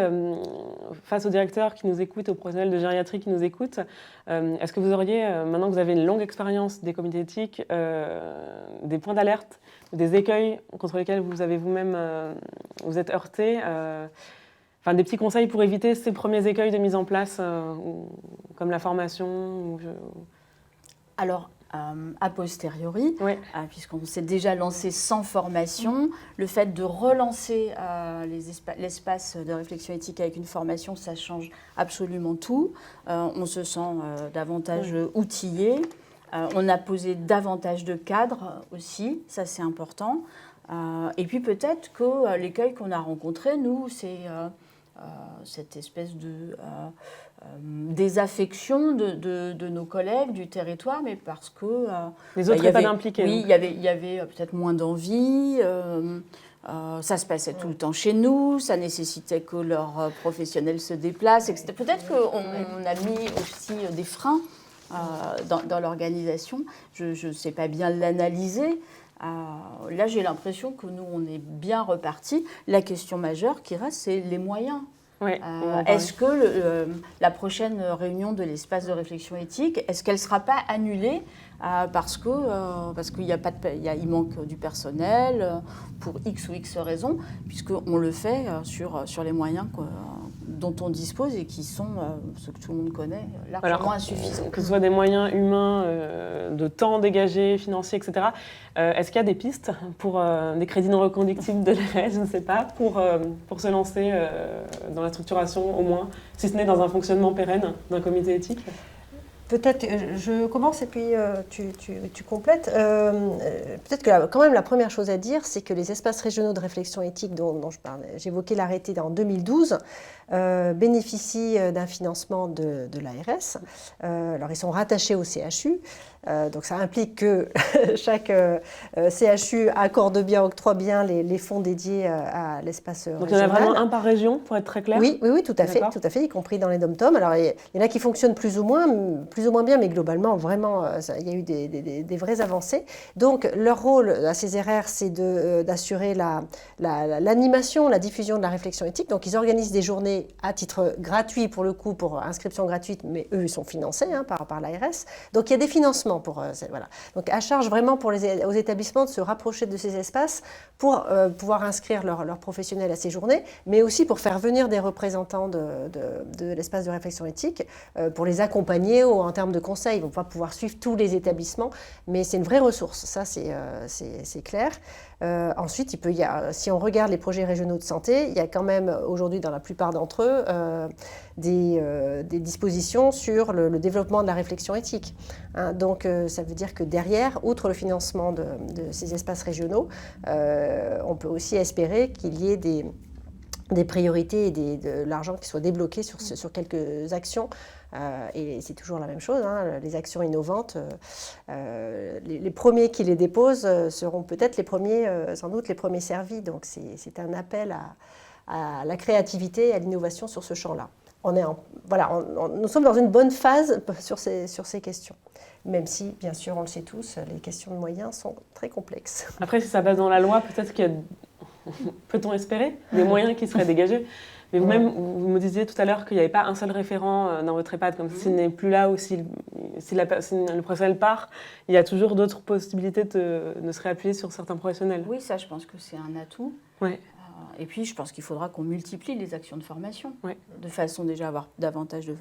face aux directeurs qui nous écoutent, aux professionnels de gériatrie qui nous écoutent, est-ce que vous auriez, maintenant que vous avez une longue expérience des comités éthiques, des points d'alerte, des écueils contre lesquels vous avez vous-même vous êtes heurté, des petits conseils pour éviter ces premiers écueils de mise en place, comme la formation Alors, a posteriori, oui. Puisqu'on s'est déjà lancé sans formation, le fait de relancer l'espace de réflexion éthique avec une formation, ça change absolument tout. On se sent davantage outillé. On a posé davantage de cadres aussi, ça c'est important. Et puis peut-être que l'écueil qu'on a rencontré, nous, c'est cette espèce de désaffection de nos collègues du territoire, mais parce que les autres n'étaient pas impliqués. Oui, il y avait peut-être moins d'envie. Ça se passait tout le temps chez nous, ça nécessitait que leurs professionnels se déplacent, etc. Peut-être qu'on a mis aussi des freins dans l'organisation. Je ne sais pas bien l'analyser. Là, j'ai l'impression que nous, on est bien repartis. La question majeure qui reste, c'est les moyens. Oui, est-ce que la prochaine réunion de l'espace de réflexion éthique, est-ce qu'elle ne sera pas annulée parce qu'il manque du personnel pour X ou X raisons, puisqu'on le fait sur les moyens dont on dispose et qui sont, ce que tout le monde connaît, largement insuffisants. Que ce soit des moyens humains, de temps dégagé, financiers, etc. Est-ce qu'il y a des pistes pour des crédits non reconductibles de l'ARS, je ne sais pas, pour se lancer dans la structuration au moins, si ce n'est dans un fonctionnement pérenne d'un comité éthique ? Peut-être, je commence et puis tu complètes. Peut-être que quand même la première chose à dire, c'est que les espaces régionaux de réflexion éthique dont je parlais, j'évoquais l'arrêté en 2012, bénéficient d'un financement de l'ARS. Alors ils sont rattachés au CHU. Donc ça implique que chaque CHU accorde bien, octroie bien les fonds dédiés à l'espace régional. Donc il y en a vraiment un par région, pour être très clair ? Oui, tout à fait, y compris dans les dom-toms. Alors il y en a qui fonctionnent plus ou plus ou moins bien, mais globalement, vraiment, il y a eu des vraies avancées. Donc, leur rôle à ces RR, c'est d'assurer l'animation, la diffusion de la réflexion éthique. Donc, ils organisent des journées à titre gratuit, pour le coup, pour inscription gratuite, mais eux, ils sont financés par l'ARS. Donc, il y a des financements pour... voilà. Donc, à charge vraiment aux établissements de se rapprocher de ces espaces pour pouvoir inscrire leurs professionnels à ces journées, mais aussi pour faire venir des représentants de l'espace de réflexion éthique, pour les accompagner en termes de conseils. Ils ne vont pas pouvoir suivre tous les établissements, mais c'est une vraie ressource, ça c'est clair. Ensuite, si on regarde les projets régionaux de santé, il y a quand même aujourd'hui dans la plupart d'entre eux des dispositions sur le développement de la réflexion éthique. Donc ça veut dire que derrière, outre le financement de ces espaces régionaux, on peut aussi espérer qu'il y ait des priorités et de l'argent qui soit débloqué sur quelques actions. Et c'est toujours la même chose, les actions innovantes, les premiers qui les déposent seront peut-être sans doute les premiers servis. Donc c'est un appel à la créativité et à l'innovation sur ce champ-là. Nous sommes dans une bonne phase sur ces questions. Même si, bien sûr, on le sait tous, les questions de moyens sont très complexes. Après, si ça passe dans la loi, peut-être qu'il y a, peut-on espérer, des moyens qui seraient dégagés. Mais vous-même, vous me disiez tout à l'heure qu'il n'y avait pas un seul référent dans votre EHPAD, comme s'il n'est plus là ou si le professionnel part, il y a toujours d'autres possibilités de se réappuyer sur certains professionnels. Oui, ça, je pense que c'est un atout. Ouais. Et puis, je pense qu'il faudra qu'on multiplie les actions de formation, de façon déjà à avoir davantage de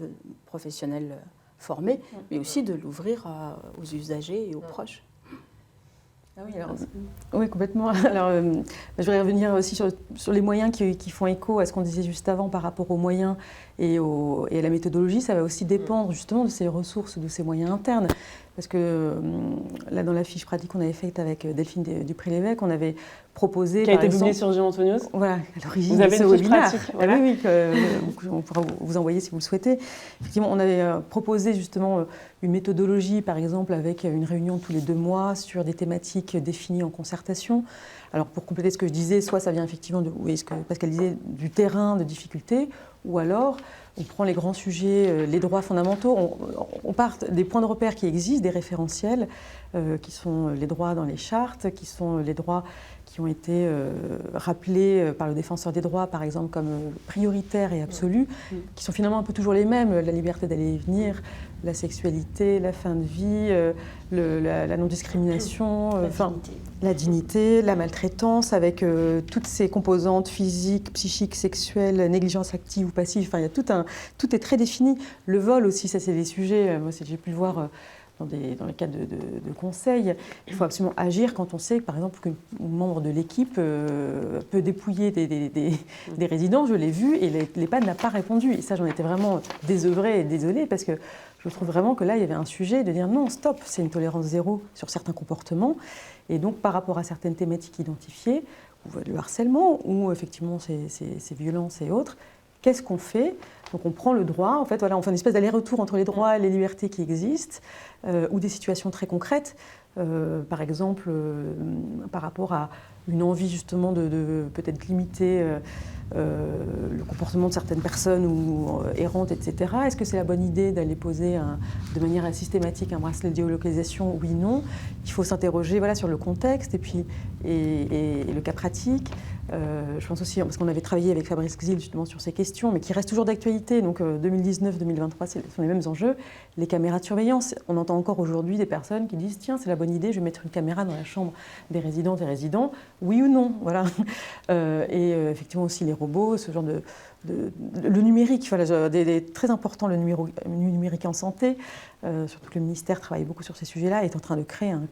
professionnels formés, mais aussi de l'ouvrir aux usagers et aux proches. Ah oui, oui, complètement. Alors, je voudrais revenir aussi sur les moyens qui font écho à ce qu'on disait juste avant par rapport aux moyens et à la méthodologie. Ça va aussi dépendre justement de ces ressources, de ces moyens internes. Parce que là, dans la fiche pratique qu'on avait faite avec Delphine Dupré-Lévesque, on avait proposé... Qui a été publiée sur Géant News. Voilà, à l'origine vous avez de ce une fiche webinaire. pratique, voilà. Oui, on pourra vous envoyer si vous le souhaitez. Effectivement, on avait proposé justement une méthodologie, par exemple, avec une réunion tous les 2 mois sur des thématiques définies en concertation. Alors, pour compléter ce que je disais, soit ça vient effectivement ce que Pascal disait, du terrain de difficulté, ou alors on prend les grands sujets, les droits fondamentaux, on part des points de repère qui existent, des référentiels, qui sont les droits dans les chartes, qui sont les droits qui ont été rappelés par le défenseur des droits, par exemple, comme prioritaires et absolus, qui sont finalement un peu toujours les mêmes, la liberté d'aller et venir, la sexualité, la fin de vie, la non-discrimination, la dignité, la maltraitance, avec toutes ces composantes physiques, psychiques, sexuelles, négligence active ou passive. Enfin, il y a tout est très défini. Le vol aussi, ça c'est des sujets, moi j'ai pu le voir dans le cadre de conseils. Il faut absolument agir quand on sait, par exemple, qu'un membre de l'équipe peut dépouiller des résidents. Je l'ai vu et l'EHPAD n'a pas répondu. Et ça, j'en étais vraiment désœuvrée et désolée parce que je trouve vraiment que là, il y avait un sujet de dire non, stop, c'est une tolérance zéro sur certains comportements. Et donc, par rapport à certaines thématiques identifiées, ou le harcèlement, ou effectivement ces violences et autres, qu'est-ce qu'on fait? Donc on prend le droit, en fait, voilà, on fait une espèce d'aller-retour entre les droits et les libertés qui existent, ou des situations très concrètes, par exemple, par rapport à une envie justement de peut-être limiter le comportement de certaines personnes ou errantes, etc. Est-ce que c'est la bonne idée d'aller poser de manière systématique un bracelet de géolocalisation? Oui, non. Il faut s'interroger sur le contexte et puis et le cas pratique. Je pense aussi, parce qu'on avait travaillé avec Fabrice Xil justement sur ces questions, mais qui restent toujours d'actualité, donc 2019-2023, ce sont les mêmes enjeux. Les caméras de surveillance, on entend encore aujourd'hui des personnes qui disent « Tiens, c'est la bonne idée, je vais mettre une caméra dans la chambre des résidentes et résidents ». Oui ou non, voilà. Effectivement aussi les robots, ce genre le numérique, très important le numérique en santé, surtout que le ministère travaille beaucoup sur ces sujets-là, est en train de créer un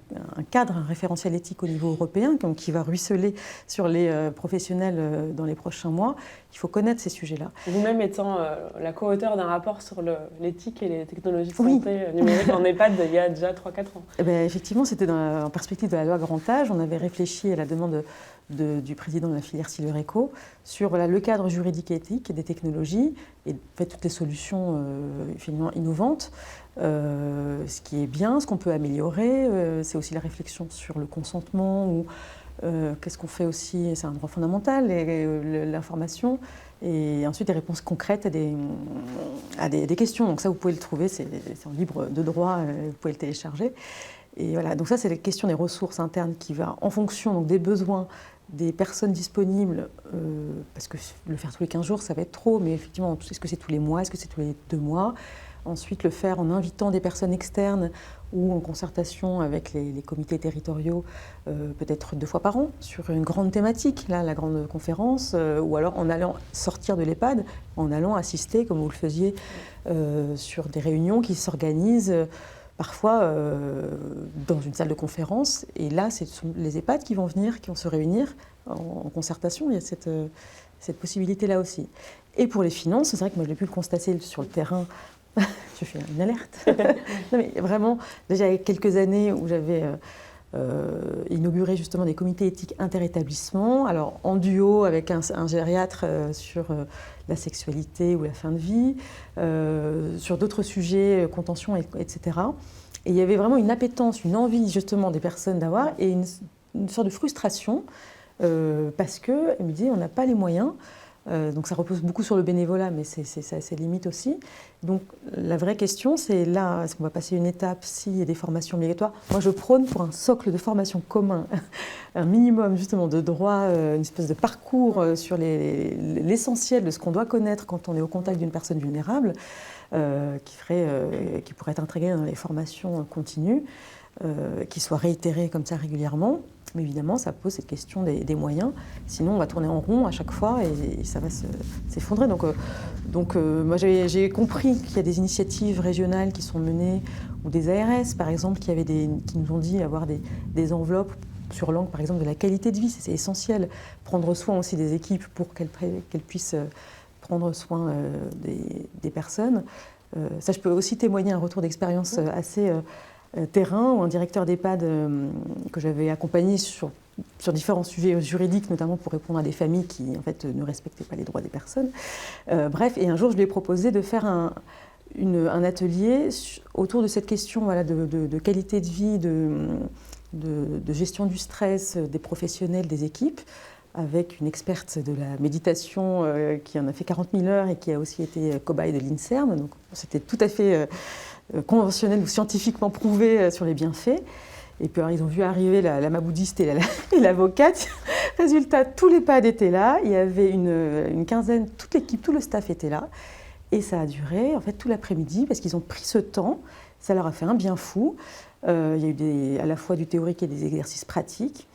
cadre, un référentiel éthique au niveau européen, qui va ruisseler sur les professionnels dans les prochains mois. Il faut connaître ces sujets-là. Vous-même étant la co-auteure d'un rapport sur l'éthique et les technologies de santé numérique en EHPAD il y a déjà 3-4 ans. Effectivement, c'était en perspective de la loi Grand Âge. On avait réfléchi à la demande du président de la filière Silver-Eco sur le cadre juridique et éthique des technologies et toutes les solutions finalement innovantes. Ce qui est bien, ce qu'on peut améliorer, c'est aussi la réflexion sur le consentement ou qu'est-ce qu'on fait aussi, c'est un droit fondamental, l'information. et ensuite des réponses concrètes à des questions. Donc ça, vous pouvez le trouver, c'est en libre de droit, vous pouvez le télécharger. Et voilà, donc ça, c'est la question des ressources internes qui va en fonction donc, des besoins des personnes disponibles, parce que le faire tous les 15 jours, ça va être trop, mais effectivement, est-ce que c'est tous les mois, est-ce que c'est tous les 2 mois? Ensuite, le faire en invitant des personnes externes ou en concertation avec les comités territoriaux, peut-être 2 fois par an, sur une grande thématique, là, la grande conférence, ou alors en allant sortir de l'EHPAD, en allant assister, comme vous le faisiez, sur des réunions qui s'organisent parfois dans une salle de conférence. Et là, ce sont les EHPAD qui vont venir, qui vont se réunir en concertation. Il y a cette possibilité-là aussi. Et pour les finances, c'est vrai que moi, j'ai pu le constater sur le terrain. Je fais une alerte. Non, mais vraiment, déjà il y a quelques années où j'avais inauguré justement des comités éthiques interétablissements, alors en duo avec un gériatre sur la sexualité ou la fin de vie, sur d'autres sujets, contention, etc. Et il y avait vraiment une appétence, une envie justement des personnes d'avoir, et une sorte de frustration, parce qu'elles me disaient on n'a pas les moyens. Donc ça repose beaucoup sur le bénévolat, mais c'est à ses limites aussi. Donc la vraie question, c'est là, est-ce qu'on va passer une étape s'il y a des formations obligatoires? Moi, je prône pour un socle de formation commun, un minimum justement de droit, une espèce de parcours sur l'essentiel de ce qu'on doit connaître quand on est au contact d'une personne vulnérable, qui pourrait être intégré dans les formations continues, qui soit réitéré comme ça régulièrement. Mais évidemment, ça pose cette question des moyens. Sinon, on va tourner en rond à chaque fois et ça va s'effondrer. Donc moi, j'ai compris qu'il y a des initiatives régionales qui sont menées, ou des ARS, par exemple, qui nous ont dit avoir des enveloppes sur l'angle, par exemple, de la qualité de vie. C'est essentiel. Prendre soin aussi des équipes pour qu'elles puissent prendre soin des personnes. Ça, je peux aussi témoigner un retour d'expérience assez terrain, ou un directeur d'EHPAD que j'avais accompagné sur différents sujets juridiques, notamment pour répondre à des familles qui en fait, ne respectaient pas les droits des personnes. Bref, et un jour, je lui ai proposé de faire un atelier autour de cette question voilà, de qualité de vie, de gestion du stress des professionnels, des équipes, avec une experte de la méditation qui en a fait 40 000 heures et qui a aussi été cobaye de l'INSERM. Donc c'était tout à fait conventionnel ou scientifiquement prouvé sur les bienfaits. Et puis alors, ils ont vu arriver la lama bouddhiste et l'avocate. Résultat, tous les PAD étaient là. Il y avait une quinzaine, toute l'équipe, tout le staff était là. Et ça a duré en fait tout l'après-midi parce qu'ils ont pris ce temps. Ça leur a fait un bien fou. Il y a eu à la fois du théorique et des exercices pratiques.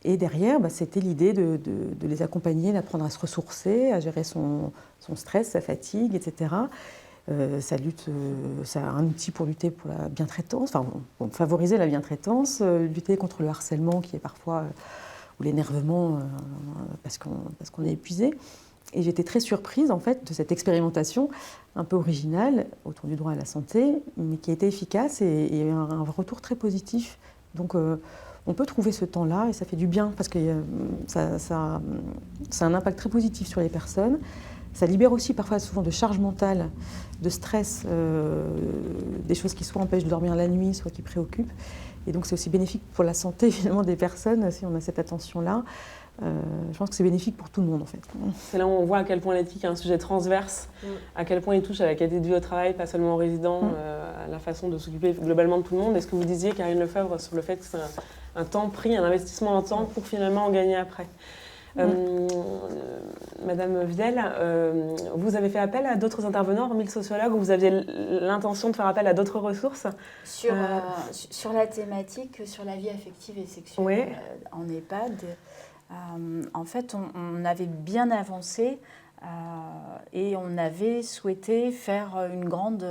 Et derrière, c'était l'idée de les accompagner, d'apprendre à se ressourcer, à gérer son stress, sa fatigue, etc. Ça a un outil pour lutter pour la bientraitance, enfin, pour favoriser la bientraitance, lutter contre le harcèlement qui est parfois, ou l'énervement, parce qu'on est épuisé. Et j'étais très surprise en fait de cette expérimentation un peu originale autour du droit à la santé, mais qui a été efficace et il y a eu un retour très positif. Donc on peut trouver ce temps-là et ça fait du bien parce que ça a un impact très positif sur les personnes. Ça libère aussi parfois souvent de charge mentale, de stress, des choses qui soit empêchent de dormir la nuit, soit qui préoccupent. Et donc c'est aussi bénéfique pour la santé finalement des personnes si on a cette attention-là. Je pense que c'est bénéfique pour tout le monde en fait. C'est là où on voit à quel point l'éthique est un sujet transverse, à quel point il touche à la qualité de vie au travail, pas seulement aux résidents, à la façon de s'occuper globalement de tout le monde. Est-ce que vous disiez, Karine Lefebvre, sur le fait que c'est un temps pris, un investissement en temps pour finalement en gagner après? Madame Vidal, vous avez fait appel à d'autres intervenants, hormis le sociologue, ou vous aviez l'intention de faire appel à d'autres ressources sur la thématique, sur la vie affective et sexuelle en EHPAD. En fait, on avait bien avancé et on avait souhaité faire une grande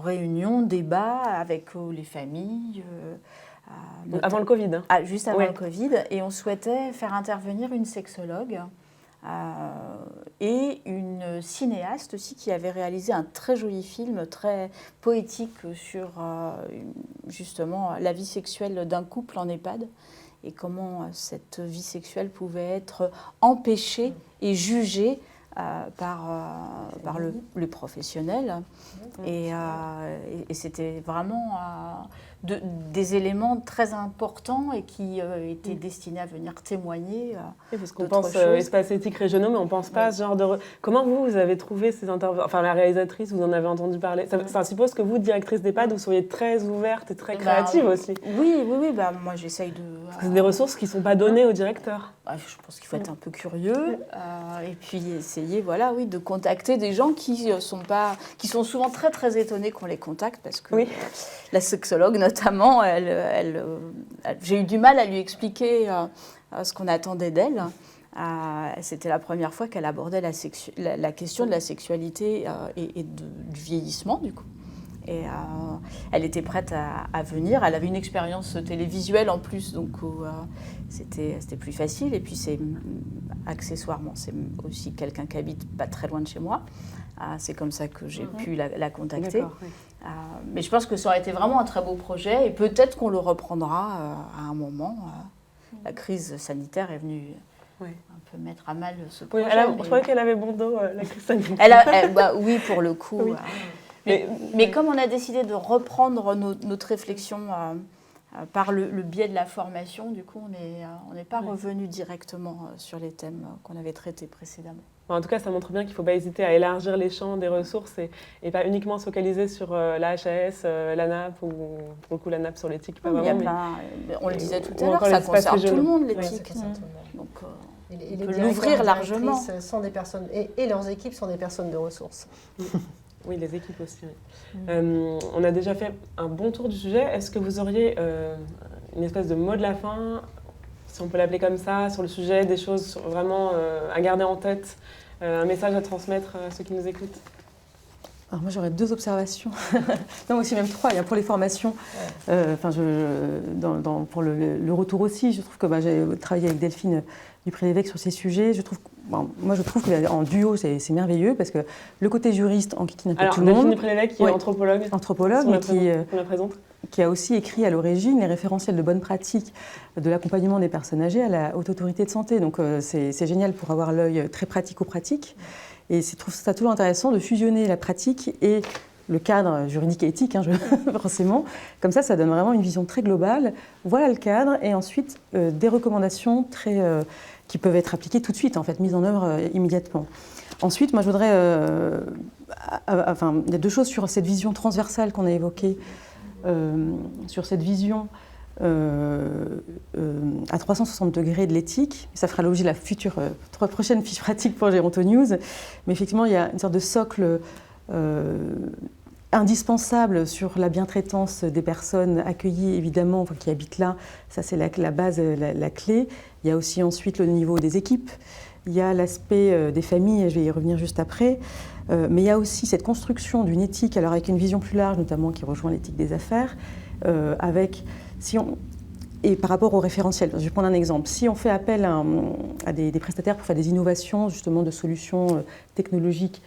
réunion, débat avec les familles. Avant le Covid. Juste avant le Covid. Et on souhaitait faire intervenir une sexologue et une cinéaste aussi qui avait réalisé un très joli film, très poétique sur justement la vie sexuelle d'un couple en EHPAD et comment cette vie sexuelle pouvait être empêchée et jugée par le professionnel. Et c'était vraiment des éléments très importants et qui étaient destinés à venir témoigner. Parce qu'on pense espaces éthiques régionaux, mais on ne pense pas à ce genre de... Comment vous avez trouvé ces interventions? Enfin, la réalisatrice, vous en avez entendu parler. Ça suppose que vous, directrice d'EHPAD, vous soyez très ouverte et très créative aussi. Oui. Moi, j'essaye de... C'est des ressources qui ne sont pas données au directeur. Je pense qu'il faut être un peu curieux et puis essayer de contacter des gens qui sont souvent très, très étonnés qu'on les contacte parce que la sexologue, notamment, j'ai eu du mal à lui expliquer ce qu'on attendait d'elle. C'était la première fois qu'elle abordait la question de la sexualité et du vieillissement, du coup. Et elle était prête à venir. Elle avait une expérience télévisuelle en plus, donc c'était plus facile. Et puis, accessoirement, c'est aussi quelqu'un qui habite pas très loin de chez moi. C'est comme ça que j'ai pu la contacter. Mais je pense que ça aurait été vraiment un très beau projet. Et peut-être qu'on le reprendra à un moment. La crise sanitaire est venue un peu mettre à mal ce projet. Je croyais qu'elle avait bon dos, la crise sanitaire. Oui, pour le coup. Oui. Mais comme on a décidé de reprendre notre réflexion par le biais de la formation, du coup, on n'est pas revenu directement sur les thèmes qu'on avait traités précédemment. En tout cas, ça montre bien qu'il ne faut pas hésiter à élargir les champs des ressources et pas uniquement se focaliser sur la HAS, la NAP ou pour le coup la NAP sur l'éthique. On le disait tout à l'heure, ça concerne tout le monde, l'éthique. Donc, et on peut l'ouvrir largement. Sont des personnes, et leurs équipes sont des personnes de ressources. Oui, les équipes aussi. On a déjà fait un bon tour du sujet. Est-ce que vous auriez une espèce de mot de la fin, si on peut l'appeler comme ça, sur le sujet, des choses vraiment à garder en tête, un message à transmettre à ceux qui nous écoutent? Alors moi j'aurais 2 observations, non aussi même 3. Il y a pour les formations, pour le retour aussi, je trouve que j'ai travaillé avec Delphine Dupré-Lévesque sur ces sujets. Je trouve qu'en duo c'est merveilleux parce que le côté juriste enquiquine un peu tout le monde. Delphine Dupré-Lévesque qui est anthropologue, mais qui a aussi écrit à l'origine les référentiels de bonne pratique de l'accompagnement des personnes âgées à la Haute Autorité de Santé. Donc c'est génial pour avoir l'œil très pratico-pratique. Et je trouve ça toujours intéressant de fusionner la pratique et le cadre juridique et éthique, forcément. Comme ça donne vraiment une vision très globale. Voilà le cadre, et ensuite des recommandations qui peuvent être appliquées tout de suite, en fait, mises en œuvre immédiatement. Ensuite, moi, je voudrais... il y a 2 choses sur cette vision transversale qu'on a évoquée, sur cette vision à 360 degrés de l'éthique. Ça fera l'objet de la prochaine fiche pratique pour Géronto News. Mais effectivement, il y a une sorte de socle indispensable sur la bientraitance des personnes accueillies, évidemment, qui habitent là. Ça, c'est la base, la clé. Il y a aussi ensuite le niveau des équipes. Il y a l'aspect des familles, je vais y revenir juste après. Mais il y a aussi cette construction d'une éthique, alors avec une vision plus large, notamment qui rejoint l'éthique des affaires, et par rapport au référentiel. Je vais prendre un exemple. Si on fait appel à des prestataires pour faire des innovations, justement, de solutions technologiques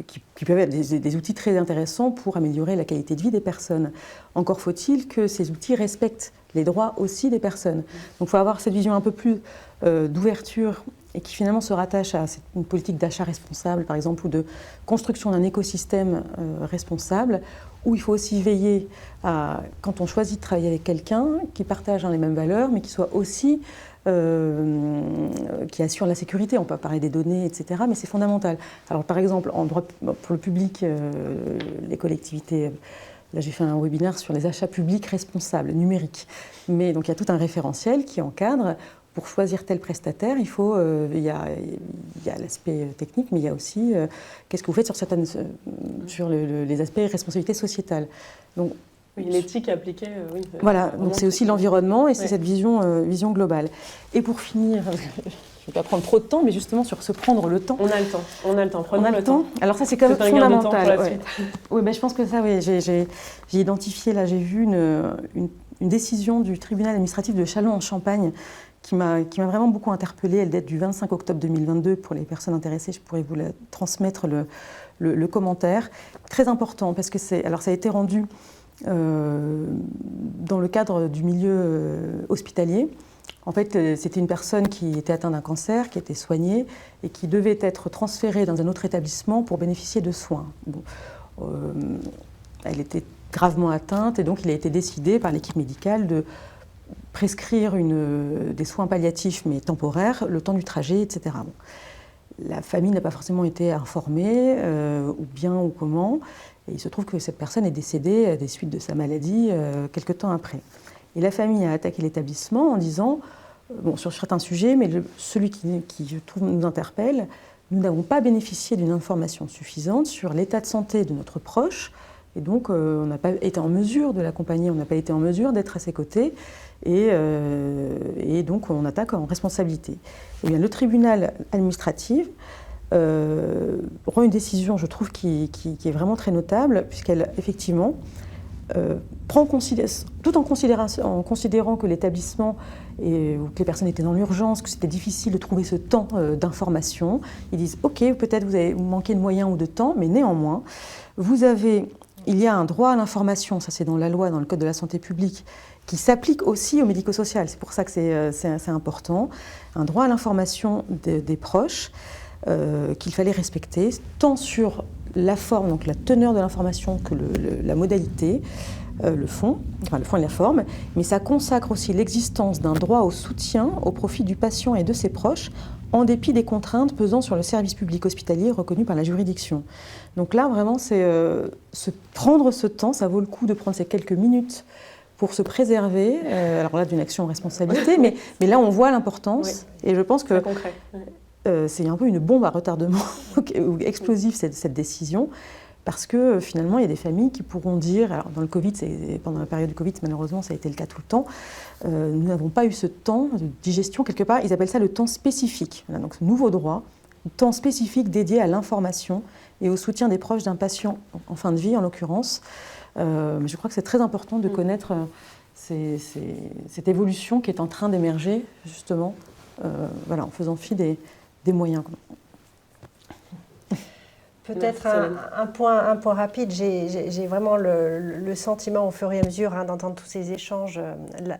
qui peuvent être des outils très intéressants pour améliorer la qualité de vie des personnes. Encore faut-il que ces outils respectent les droits aussi des personnes. Donc il faut avoir cette vision un peu plus d'ouverture et qui finalement se rattache à une politique d'achat responsable, par exemple, ou de construction d'un écosystème responsable, où il faut aussi veiller à, quand on choisit de travailler avec quelqu'un qui partage les mêmes valeurs, mais qui soit aussi qui assure la sécurité. On peut parler des données, etc., mais c'est fondamental. Alors, par exemple, en droit pour le public, les collectivités, là j'ai fait un webinaire sur les achats publics responsables, numériques. Mais donc il y a tout un référentiel qui encadre. Pour choisir tel prestataire, il y a l'aspect technique, mais il y a aussi qu'est-ce que vous faites sur les aspects responsabilité sociétale. Donc, oui, l'éthique appliquée, oui. Voilà, donc c'est aussi l'environnement et c'est cette vision globale. Et pour finir, je ne vais pas prendre trop de temps, mais justement sur se prendre le temps. On a le temps, prenons le temps. Alors ça c'est quand même fondamental. Pour la suite. Oui, je pense que ça, j'ai identifié, là j'ai vu une décision du tribunal administratif de Châlons en Champagne qui m'a vraiment beaucoup interpellée. Elle date du 25 octobre 2022. Pour les personnes intéressées, je pourrais vous transmettre le commentaire. Très important, parce que ça a été rendu dans le cadre du milieu hospitalier. En fait, c'était une personne qui était atteinte d'un cancer, qui était soignée et qui devait être transférée dans un autre établissement pour bénéficier de soins. Bon, elle était gravement atteinte et donc il a été décidé par l'équipe médicale de prescrire des soins palliatifs mais temporaires, le temps du trajet, etc. Bon. La famille n'a pas forcément été informée, ou bien ou comment, et il se trouve que cette personne est décédée des suites de sa maladie quelque temps après. Et la famille a attaqué l'établissement en disant, bon, sur certains sujets, mais celui qui je trouve nous interpelle, nous n'avons pas bénéficié d'une information suffisante sur l'état de santé de notre proche, et donc on n'a pas été en mesure de l'accompagner, on n'a pas été en mesure d'être à ses côtés, et donc on attaque en responsabilité. Et bien, le tribunal administratif rend une décision, je trouve, qui est vraiment très notable, puisqu'elle, effectivement, prend tout en considérant que l'établissement ou que les personnes étaient dans l'urgence, que c'était difficile de trouver ce temps d'information. Ils disent « Ok, peut-être vous manquez de moyens ou de temps, mais néanmoins, il y a un droit à l'information, ça c'est dans la loi, dans le Code de la santé publique, qui s'applique aussi au médico-social. C'est pour ça que c'est important. Un droit à l'information des proches qu'il fallait respecter, tant sur la forme, donc la teneur de l'information, que la modalité, le fond et la forme, mais ça consacre aussi l'existence d'un droit au soutien au profit du patient et de ses proches, en dépit des contraintes pesant sur le service public hospitalier reconnu par la juridiction. Donc là, vraiment, c'est prendre ce temps, ça vaut le coup de prendre ces quelques minutes pour se préserver, alors là, d'une action en responsabilité, mais là, on voit l'importance, et je pense que c'est un peu une bombe à retardement ou explosif, cette décision, parce que finalement, il y a des familles qui pourront dire, alors dans le Covid, pendant la période du Covid, malheureusement, ça a été le cas tout le temps, nous n'avons pas eu ce temps de digestion, quelque part, ils appellent ça le temps spécifique. Voilà, donc ce nouveau droit, un temps spécifique dédié à l'information et au soutien des proches d'un patient en fin de vie, en l'occurrence. Je crois que c'est très important de connaître cette évolution qui est en train d'émerger, justement, en faisant fi des moyens. Peut-être un point rapide, j'ai vraiment le sentiment au fur et à mesure d'entendre tous ces échanges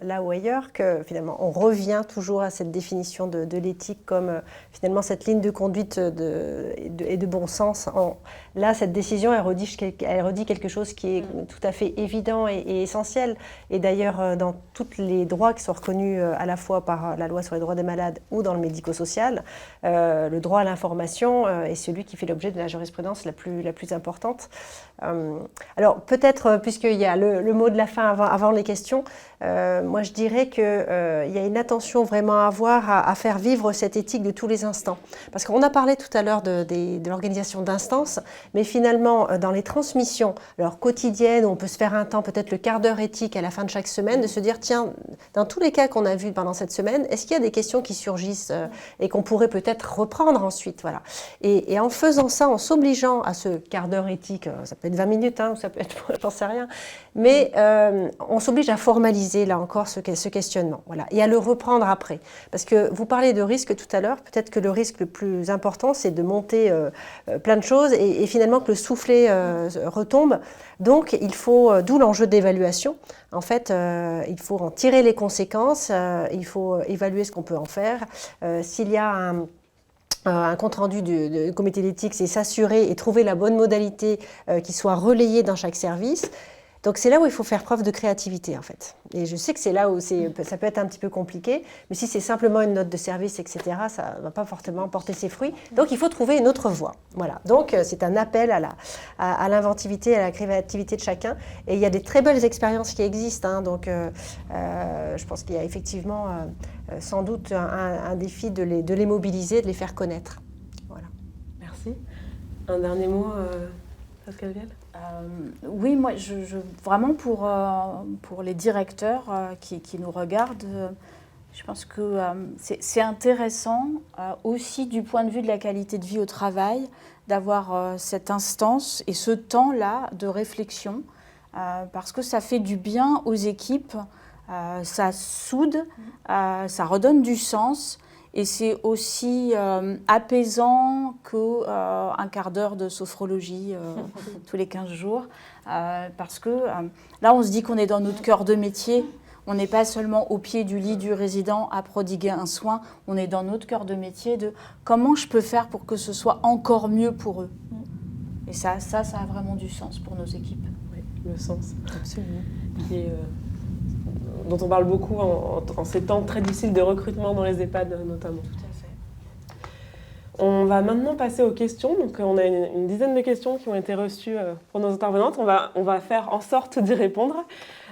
là ou ailleurs que finalement on revient toujours à cette définition de l'éthique comme finalement cette ligne de conduite et de bon sens. Là, cette décision, elle redit quelque chose qui est tout à fait évident et essentiel. Et d'ailleurs, dans tous les droits qui sont reconnus à la fois par la loi sur les droits des malades ou dans le médico-social, le droit à l'information est celui qui fait l'objet de la jurisprudence la plus importante. Alors peut-être, puisqu'il y a le mot de la fin avant les questions, moi je dirais qu'il y a une attention vraiment à avoir à faire vivre cette éthique de tous les instants. Parce qu'on a parlé tout à l'heure de l'organisation d'instances, mais finalement dans les transmissions quotidiennes, où on peut se faire un temps, peut-être le quart d'heure éthique à la fin de chaque semaine, de se dire tiens, dans tous les cas qu'on a vus pendant cette semaine, est-ce qu'il y a des questions qui surgissent et qu'on pourrait peut-être reprendre ensuite, voilà. Et en faisant ça, en s'obligeant à ce quart d'heure éthique, ça peut être 20 minutes, ou ça peut être, j'en sais rien, mais on s'oblige à formaliser là encore ce questionnement, voilà, et à le reprendre après. Parce que vous parlez de risque tout à l'heure, peut-être que le risque le plus important, c'est de monter plein de choses et finalement que le soufflet retombe. Donc il faut, d'où l'enjeu d'évaluation, en fait, il faut en tirer les conséquences, il faut évaluer ce qu'on peut en faire. S'il y a un compte-rendu du comité d'éthique, c'est s'assurer et trouver la bonne modalité qui soit relayée dans chaque service. Donc c'est là où il faut faire preuve de créativité en fait. Et je sais que c'est là où ça peut être un petit peu compliqué, mais si c'est simplement une note de service, etc., ça ne va pas forcément porter ses fruits. Donc il faut trouver une autre voie. Voilà. Donc c'est un appel à l'inventivité, à la créativité de chacun. Et il y a des très belles expériences qui existent. Donc je pense qu'il y a effectivement sans doute un défi de les mobiliser, de les faire connaître. Voilà. Merci. Un dernier mot, Pascale Vielle ? Oui, moi, vraiment pour les directeurs qui nous regardent, je pense que c'est intéressant aussi du point de vue de la qualité de vie au travail d'avoir cette instance et ce temps-là de réflexion parce que ça fait du bien aux équipes, ça soude, ça redonne du sens. Et c'est aussi apaisant qu'un quart d'heure de sophrologie tous les 15 jours. Parce que là, on se dit qu'on est dans notre cœur de métier. On n'est pas seulement au pied du lit du résident à prodiguer un soin, on est dans notre cœur de métier de comment je peux faire pour que ce soit encore mieux pour eux. Et ça a vraiment du sens pour nos équipes. Oui, le sens. Absolument. Et, dont on parle beaucoup en ces temps très difficiles de recrutement dans les EHPAD notamment. Tout à fait. On va maintenant passer aux questions. Donc, on a une dizaine de questions qui ont été reçues pour nos intervenantes. On va faire en sorte d'y répondre.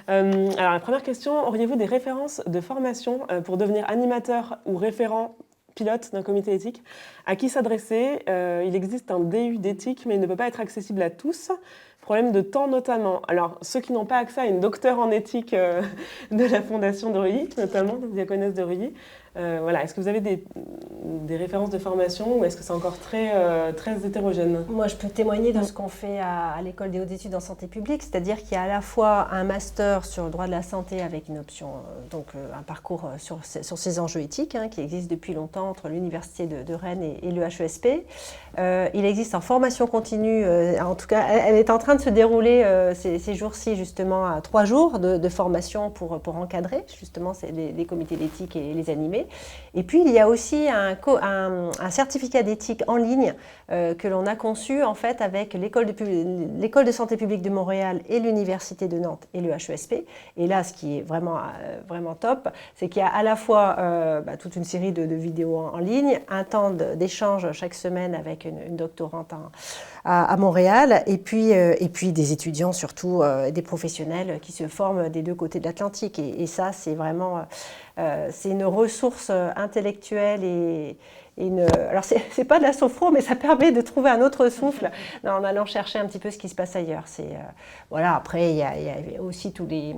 Alors, la première question, auriez-vous des références de formation pour devenir animateur ou référent pilote d'un comité éthique? À qui s'adresser? Il existe un DU d'éthique, mais il ne peut pas être accessible à tous. Problème de temps notamment. Alors, ceux qui n'ont pas accès à une docteure en éthique de la Fondation de Reuilly, notamment, de Diaconesse de Reuilly, voilà. Est-ce que vous avez des références de formation ou est-ce que c'est encore très hétérogène? Moi, je peux témoigner de ce qu'on fait à l'École des hautes études en santé publique, c'est-à-dire qu'il y a à la fois un master sur le droit de la santé avec une option, un parcours sur ces enjeux éthiques qui existe depuis longtemps entre l'Université de Rennes et le HESP. Il existe en formation continue, en tout cas, elle est en train de se dérouler ces jours-ci justement à 3 jours de formation pour encadrer justement les comités d'éthique et les animer. Et puis, il y a aussi un certificat d'éthique en ligne que l'on a conçu en fait avec l'École de santé publique de Montréal et l'Université de Nantes et le HESP. Et là, ce qui est vraiment top, c'est qu'il y a à la fois toute une série de vidéos en ligne, un temps d'échange chaque semaine avec une doctorante à Montréal, et puis des étudiants surtout, des professionnels qui se forment des deux côtés de l'Atlantique. Et ça, c'est vraiment c'est une ressource intellectuelle et alors c'est pas de la sophro, mais ça permet de trouver un autre souffle en allant chercher un petit peu ce qui se passe ailleurs. Voilà. Après, il y a aussi toutes les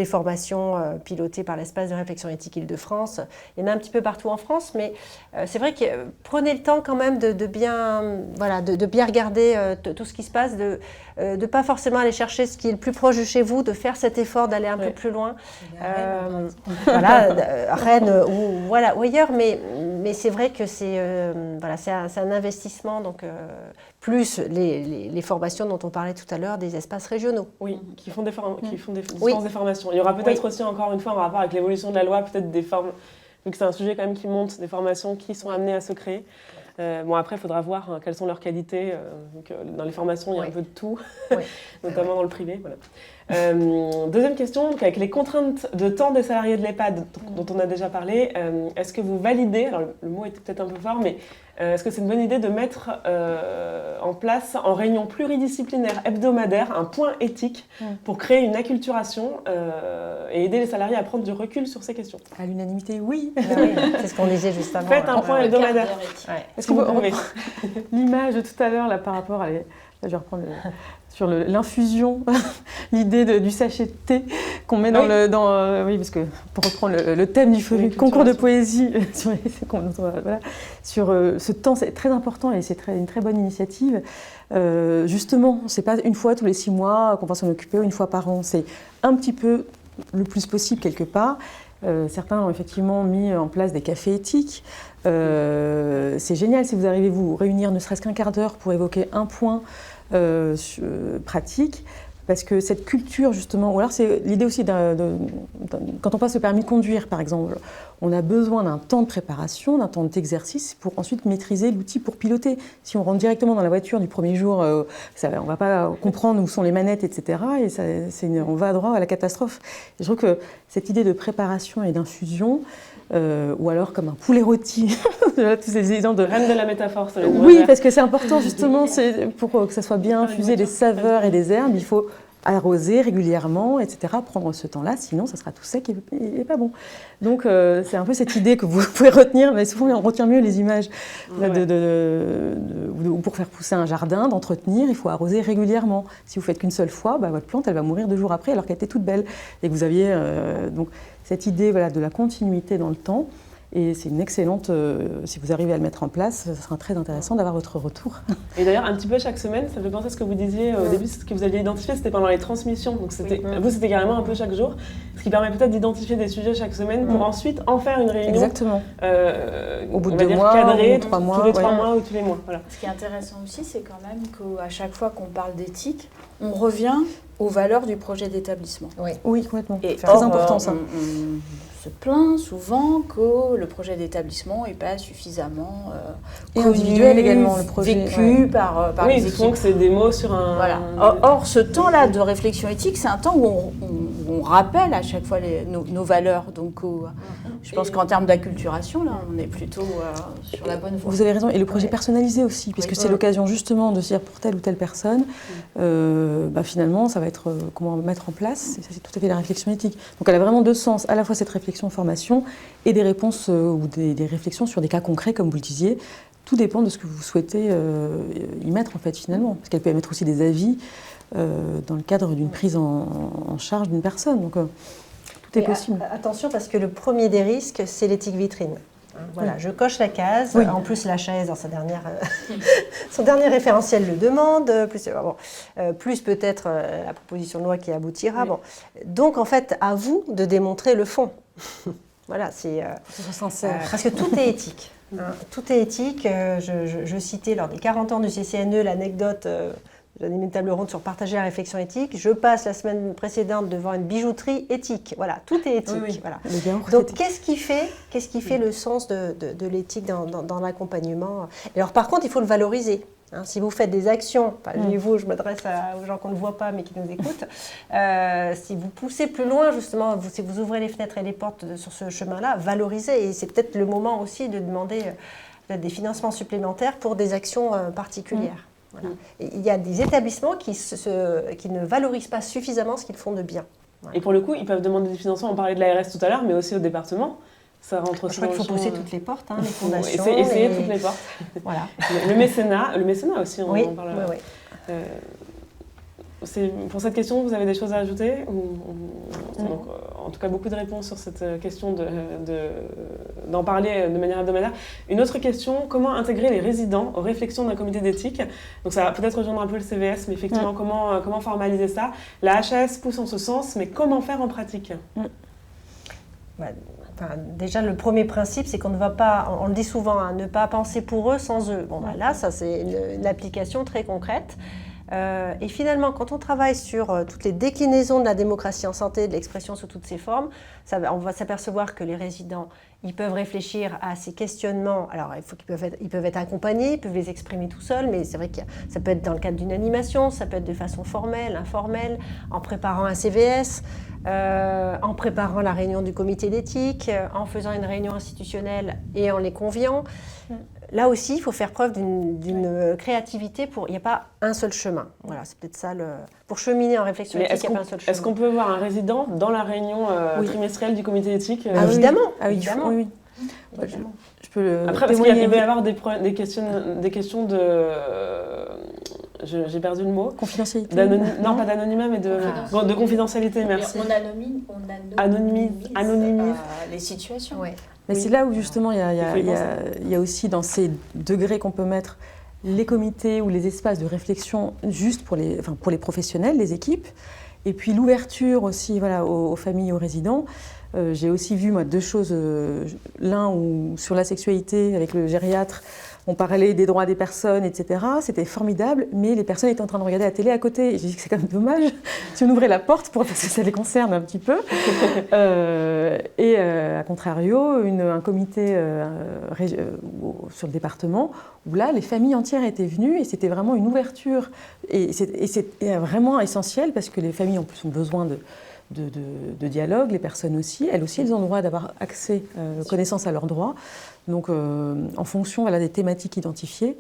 formations pilotées par l'espace de réflexion éthique Île-de-France. Il y en a un petit peu partout en France, mais c'est vrai que prenez le temps quand même de bien regarder tout ce qui se passe, de pas forcément aller chercher ce qui est le plus proche de chez vous, de faire cet effort d'aller un peu plus loin. Rennes ou ailleurs, mais c'est vrai que c'est un investissement, donc plus les formations dont on parlait tout à l'heure, des espaces régionaux. Oui, qui font des formations. Il y aura peut-être aussi encore une fois en rapport avec l'évolution de la loi, peut-être des formes, vu que c'est un sujet quand même qui monte, des formations qui sont amenées à se créer. Après, il faudra voir quelles sont leurs qualités. Donc, dans les formations, il y a un peu de tout, notamment dans le privé. Voilà. Deuxième question, donc avec les contraintes de temps des salariés de l'EHPAD dont on a déjà parlé, est-ce que vous validez, alors le mot était peut-être un peu fort, mais est-ce que c'est une bonne idée de mettre en place en réunion pluridisciplinaire hebdomadaire un point éthique pour créer une acculturation et aider les salariés à prendre du recul sur ces questions? À l'unanimité, oui. C'est ce qu'on disait juste avant. Faites un point hebdomadaire. Est-ce que vous pouvez l'image de tout à l'heure là, par rapport à je vais reprendre sur l'infusion, l'idée du sachet de thé qu'on met oui, parce que pour reprendre le thème du concours de poésie sur ce temps, c'est très important et c'est une très bonne initiative. Justement, c'est pas une fois tous les 6 mois qu'on va s'en occuper ou une fois par an, c'est un petit peu le plus possible quelque part. Certains ont effectivement mis en place des cafés éthiques. C'est génial si vous arrivez vous réunir ne serait-ce qu'un quart d'heure pour évoquer un point pratique, parce que cette culture justement, ou alors c'est l'idée aussi quand on passe le permis de conduire par exemple, on a besoin d'un temps de préparation, d'un temps d'exercice pour ensuite maîtriser l'outil pour piloter. Si on rentre directement dans la voiture du premier jour, on ne va pas comprendre où sont les manettes, etc. Et on va droit à la catastrophe. Et je trouve que cette idée de préparation et d'infusion, ou alors comme un poulet rôti, tous ces exemples de reine de la métaphore. Oui, parce que c'est important justement, pour que ça soit bien infusé, les saveurs et les herbes, il faut arroser régulièrement, etc., prendre ce temps-là, sinon ça sera tout sec et pas bon. Donc c'est un peu cette idée que vous pouvez retenir, mais souvent on retient mieux les images. Pour faire pousser un jardin, d'entretenir, il faut arroser régulièrement. Si vous faites qu'une seule fois, votre plante elle va mourir 2 jours après alors qu'elle était toute belle. Et que vous aviez donc cette idée de la continuité dans le temps. Et c'est une excellente, si vous arrivez à le mettre en place, ça sera très intéressant d'avoir votre retour. Et d'ailleurs, un petit peu chaque semaine, ça me fait penser à ce que vous disiez au début, ce que vous aviez identifié, c'était pendant les transmissions. Donc vous, c'était carrément un peu chaque jour, ce qui permet peut-être d'identifier des sujets chaque semaine pour ensuite en faire une réunion. Exactement. Au bout de 2 mois, cadrée, 3 mois. Tous les 3 mois ou tous les mois. Voilà. Ce qui est intéressant aussi, c'est quand même qu'à chaque fois qu'on parle d'éthique, on revient aux valeurs du projet d'établissement. Oui, complètement. Et très important ça. On se plaint souvent que le projet d'établissement n'est pas suffisamment Et connu, individuel également, le projet. vécu par Oui, les souvent équipes. que c'est des mots sur un... Voilà. Or, ce temps-là de réflexion éthique, c'est un temps où on rappelle à chaque fois nos valeurs. Donc, je pense qu'en termes d'acculturation, là, on est plutôt sur la bonne voie. Vous avez raison. Et le projet personnalisé aussi, puisque c'est l'occasion justement de se dire pour telle ou telle personne, finalement, ça va être comment mettre en place. Et ça, c'est tout à fait la réflexion éthique. Donc, elle a vraiment deux sens. À la fois cette réflexion formation et des réponses ou des réflexions sur des cas concrets, comme vous le disiez. Tout dépend de ce que vous souhaitez y mettre, en fait, finalement. Parce qu'elle peut émettre aussi des avis dans le cadre d'une prise en charge d'une personne. Donc, tout est possible. Attention, parce que le premier des risques, c'est l'éthique vitrine. Voilà, je coche la case. Oui. En plus, la chaise, dans son dernier référentiel le demande. Plus peut-être la proposition de loi qui aboutira. Oui. Bon. Donc, en fait, à vous de démontrer le fond. Voilà, c'est sincère. parce que tout est éthique. Tout est éthique. Je citais lors des 40 ans du CCNE l'anecdote. J'anime une table ronde sur partager la réflexion éthique. Je passe la semaine précédente devant une bijouterie éthique. Voilà, tout est éthique. Oui. Voilà. Donc, qu'est-ce qui fait le sens de l'éthique dans l'accompagnement? Alors, par contre, il faut le valoriser. Si vous faites des actions, vous, je m'adresse aux gens qu'on ne voit pas mais qui nous écoutent, si vous poussez plus loin, justement, si vous ouvrez les fenêtres et les portes sur ce chemin-là, valorisez. Et c'est peut-être le moment aussi de demander des financements supplémentaires pour des actions particulières. Voilà. Et il y a des établissements qui ne valorisent pas suffisamment ce qu'ils font de bien. Voilà. Et pour le coup, ils peuvent demander des financements. On parlait de l'ARS tout à l'heure, mais aussi au département. Ça rentre aussi. Je crois qu'il faut dans le pousser champ, toutes les portes, les fondations. Essayer toutes les portes. Voilà. Le mécénat aussi, on en parle. Oui. Pour cette question, vous avez des choses à ajouter Donc, en tout cas, beaucoup de réponses sur cette question d'en parler de manière hebdomadaire. Une autre question, comment intégrer les résidents aux réflexions d'un comité d'éthique? Donc ça va peut-être rejoindre un peu le CVS, mais effectivement, comment formaliser ça? La HAS pousse en ce sens, mais comment faire en pratique? Déjà, le premier principe, c'est qu'on ne va pas, on le dit souvent, ne pas penser pour eux sans eux. Là, ça c'est une application très concrète. Et finalement, quand on travaille sur toutes les déclinaisons de la démocratie en santé, de l'expression sous toutes ses formes, on va s'apercevoir que les résidents, ils peuvent réfléchir à ces questionnements. Alors, ils peuvent être accompagnés, ils peuvent les exprimer tout seuls, mais c'est vrai que ça peut être dans le cadre d'une animation, ça peut être de façon formelle, informelle, en préparant un CVS, en préparant la réunion du comité d'éthique, en faisant une réunion institutionnelle et en les conviant. Là aussi, il faut faire preuve d'une créativité. Il n'y a pas un seul chemin. Voilà, c'est peut-être ça. Pour cheminer en réflexion éthique, il n'y a pas un seul chemin. Est-ce qu'on peut voir un résident dans la réunion trimestrielle du comité d'éthique Évidemment. Évidemment. Oui. Je peux Après, parce qu'il va y avoir des questions de... J'ai perdu le mot. Confidentialité. Non, pas d'anonymat, mais de confidentialité, merci. On anonymise les situations. Ouais. Mais c'est là où justement il y a aussi dans ces degrés qu'on peut mettre les comités ou les espaces de réflexion juste pour les professionnels, les équipes, et puis l'ouverture aussi aux familles, aux résidents. J'ai aussi vu moi, deux choses. L'un où sur la sexualité avec le gériatre, on parlait des droits des personnes, etc. C'était formidable, mais les personnes étaient en train de regarder la télé à côté. Et j'ai dit que c'est quand même dommage si on ouvrait la porte parce que ça les concerne un petit peu. À contrario, un comité sur le département où là, les familles entières étaient venues et c'était vraiment une ouverture. Et c'est vraiment essentiel parce que les familles en plus ont besoin de dialogue, les personnes aussi. Elles aussi, elles ont le droit d'avoir accès, connaissance à leurs droits. Donc, en fonction des thématiques identifiées,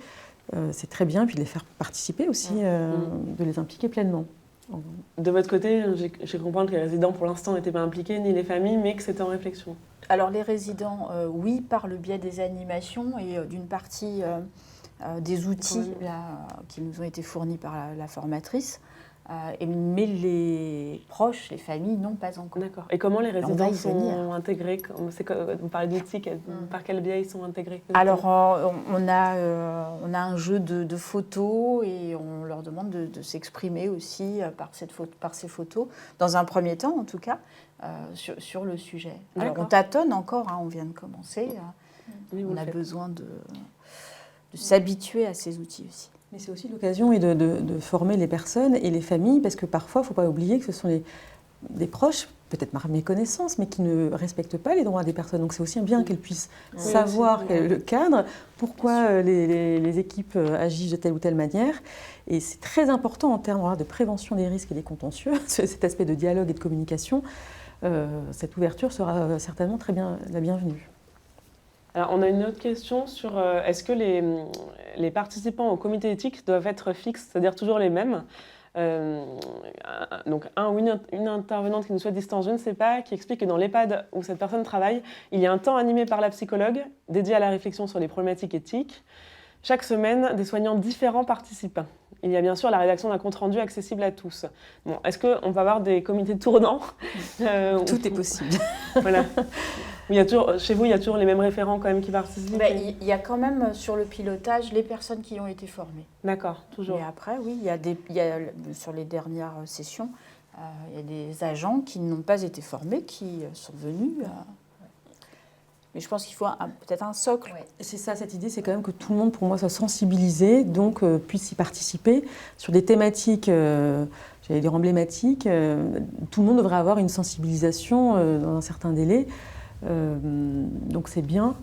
c'est très bien. Puis de les faire participer aussi, de les impliquer pleinement. De votre côté, j'ai compris que les résidents, pour l'instant, n'étaient pas impliqués, ni les familles, mais que c'était en réflexion. Alors, les résidents, oui, par le biais des animations et d'une partie des outils qui nous ont été fournis par la formatrice. Mais les proches, les familles, non, pas encore. D'accord. Et comment les résidents sont intégrés? Vous parlez d'outils, par quel biais ils sont intégrés? Alors, on a un jeu de photos et on leur demande de s'exprimer aussi par ces photos, dans un premier temps en tout cas, sur le sujet. Alors, on tâtonne encore, on vient de commencer. On a besoin de s'habituer à ces outils aussi. Mais c'est aussi l'occasion de former les personnes et les familles, parce que parfois, il ne faut pas oublier que ce sont des proches, peut-être par méconnaissance, mais qui ne respectent pas les droits des personnes. Donc c'est aussi bien qu'elles puissent savoir le cadre, pourquoi les équipes agissent de telle ou telle manière. Et c'est très important en termes de prévention des risques et des contentieux, cet aspect de dialogue et de communication. Cette ouverture sera certainement très bien la bienvenue. Alors, on a une autre question sur est-ce que les participants au comité éthique doivent être fixes, c'est-à-dire toujours les mêmes. Donc un ou une intervenante qui nous souhaite distance, je ne sais pas, qui explique que dans l'EHPAD où cette personne travaille, il y a un temps animé par la psychologue dédié à la réflexion sur les problématiques éthiques. Chaque semaine, des soignants différents participent. Il y a bien sûr la rédaction d'un compte-rendu accessible à tous. Bon, est-ce qu'on va avoir des comités tournants Tout est possible. Voilà. Chez vous, il y a toujours les mêmes référents quand même qui participent. Il y a quand même sur le pilotage les personnes qui ont été formées. D'accord, toujours. Et après, oui, sur les dernières sessions, il y a des agents qui n'ont pas été formés, qui sont venus. Mais je pense qu'il faut peut-être un socle. Ouais. C'est ça, cette idée, c'est quand même que tout le monde, pour moi, soit sensibilisé, donc puisse y participer sur des thématiques, j'allais dire emblématiques. Tout le monde devrait avoir une sensibilisation dans un certain délai. Donc c'est bien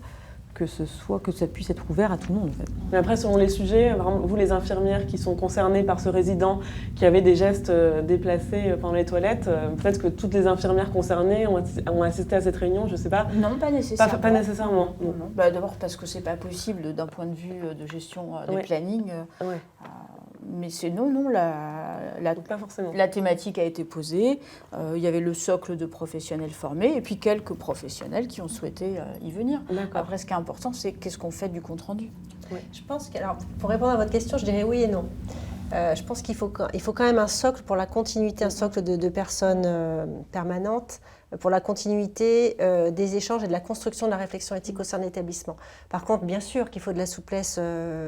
que ça puisse être ouvert à tout le monde. En fait. Mais après, selon les sujets, vous les infirmières qui sont concernées par ce résident qui avait des gestes déplacés pendant les toilettes, peut-être que toutes les infirmières concernées ont assisté à cette réunion, je ne sais pas. Non, pas nécessairement. Pas nécessairement. Non. D'abord parce que c'est pas possible d'un point de vue de gestion des plannings. Mais c'est non, pas forcément. La thématique a été posée. Il y avait le socle de professionnels formés et puis quelques professionnels qui ont souhaité y venir. Après, ce qui est important, c'est qu'est-ce qu'on fait du compte-rendu. Oui. Je pense que, alors, pour répondre à votre question, je dirais oui et non. Je pense qu'il faut quand même un socle pour la continuité, un socle de personnes permanentes, pour la continuité des échanges et de la construction de la réflexion éthique au sein de l'établissement. Par contre, bien sûr qu'il faut de la souplesse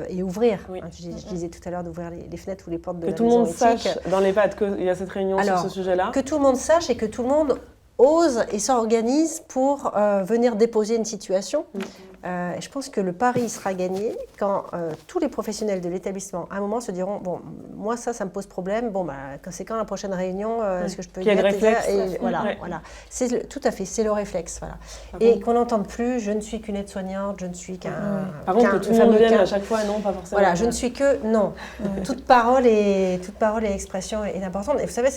et ouvrir. Oui. Je disais tout à l'heure d'ouvrir les fenêtres ou les portes de que la tout le maison monde éthique. sache dans l'EHPAD qu'il y a cette réunion sur ce sujet-là. Que tout le monde sache et que tout le monde ose et s'organise pour venir déposer une situation. Et je pense que le pari sera gagné quand tous les professionnels de l'établissement, à un moment, se diront « Bon, moi, ça me pose problème. Bon, c'est quand la prochaine réunion est-ce que je peux y a le réflexe. Voilà. Tout à fait, c'est le réflexe. Voilà. Et qu'on n'entende plus « Je ne suis qu'une aide-soignante, je ne suis qu'un... » Par contre, que tout le monde vienne à chaque fois, non, pas forcément. Voilà, je ne suis que... Non. Toute parole et expression est importante. Et vous savez,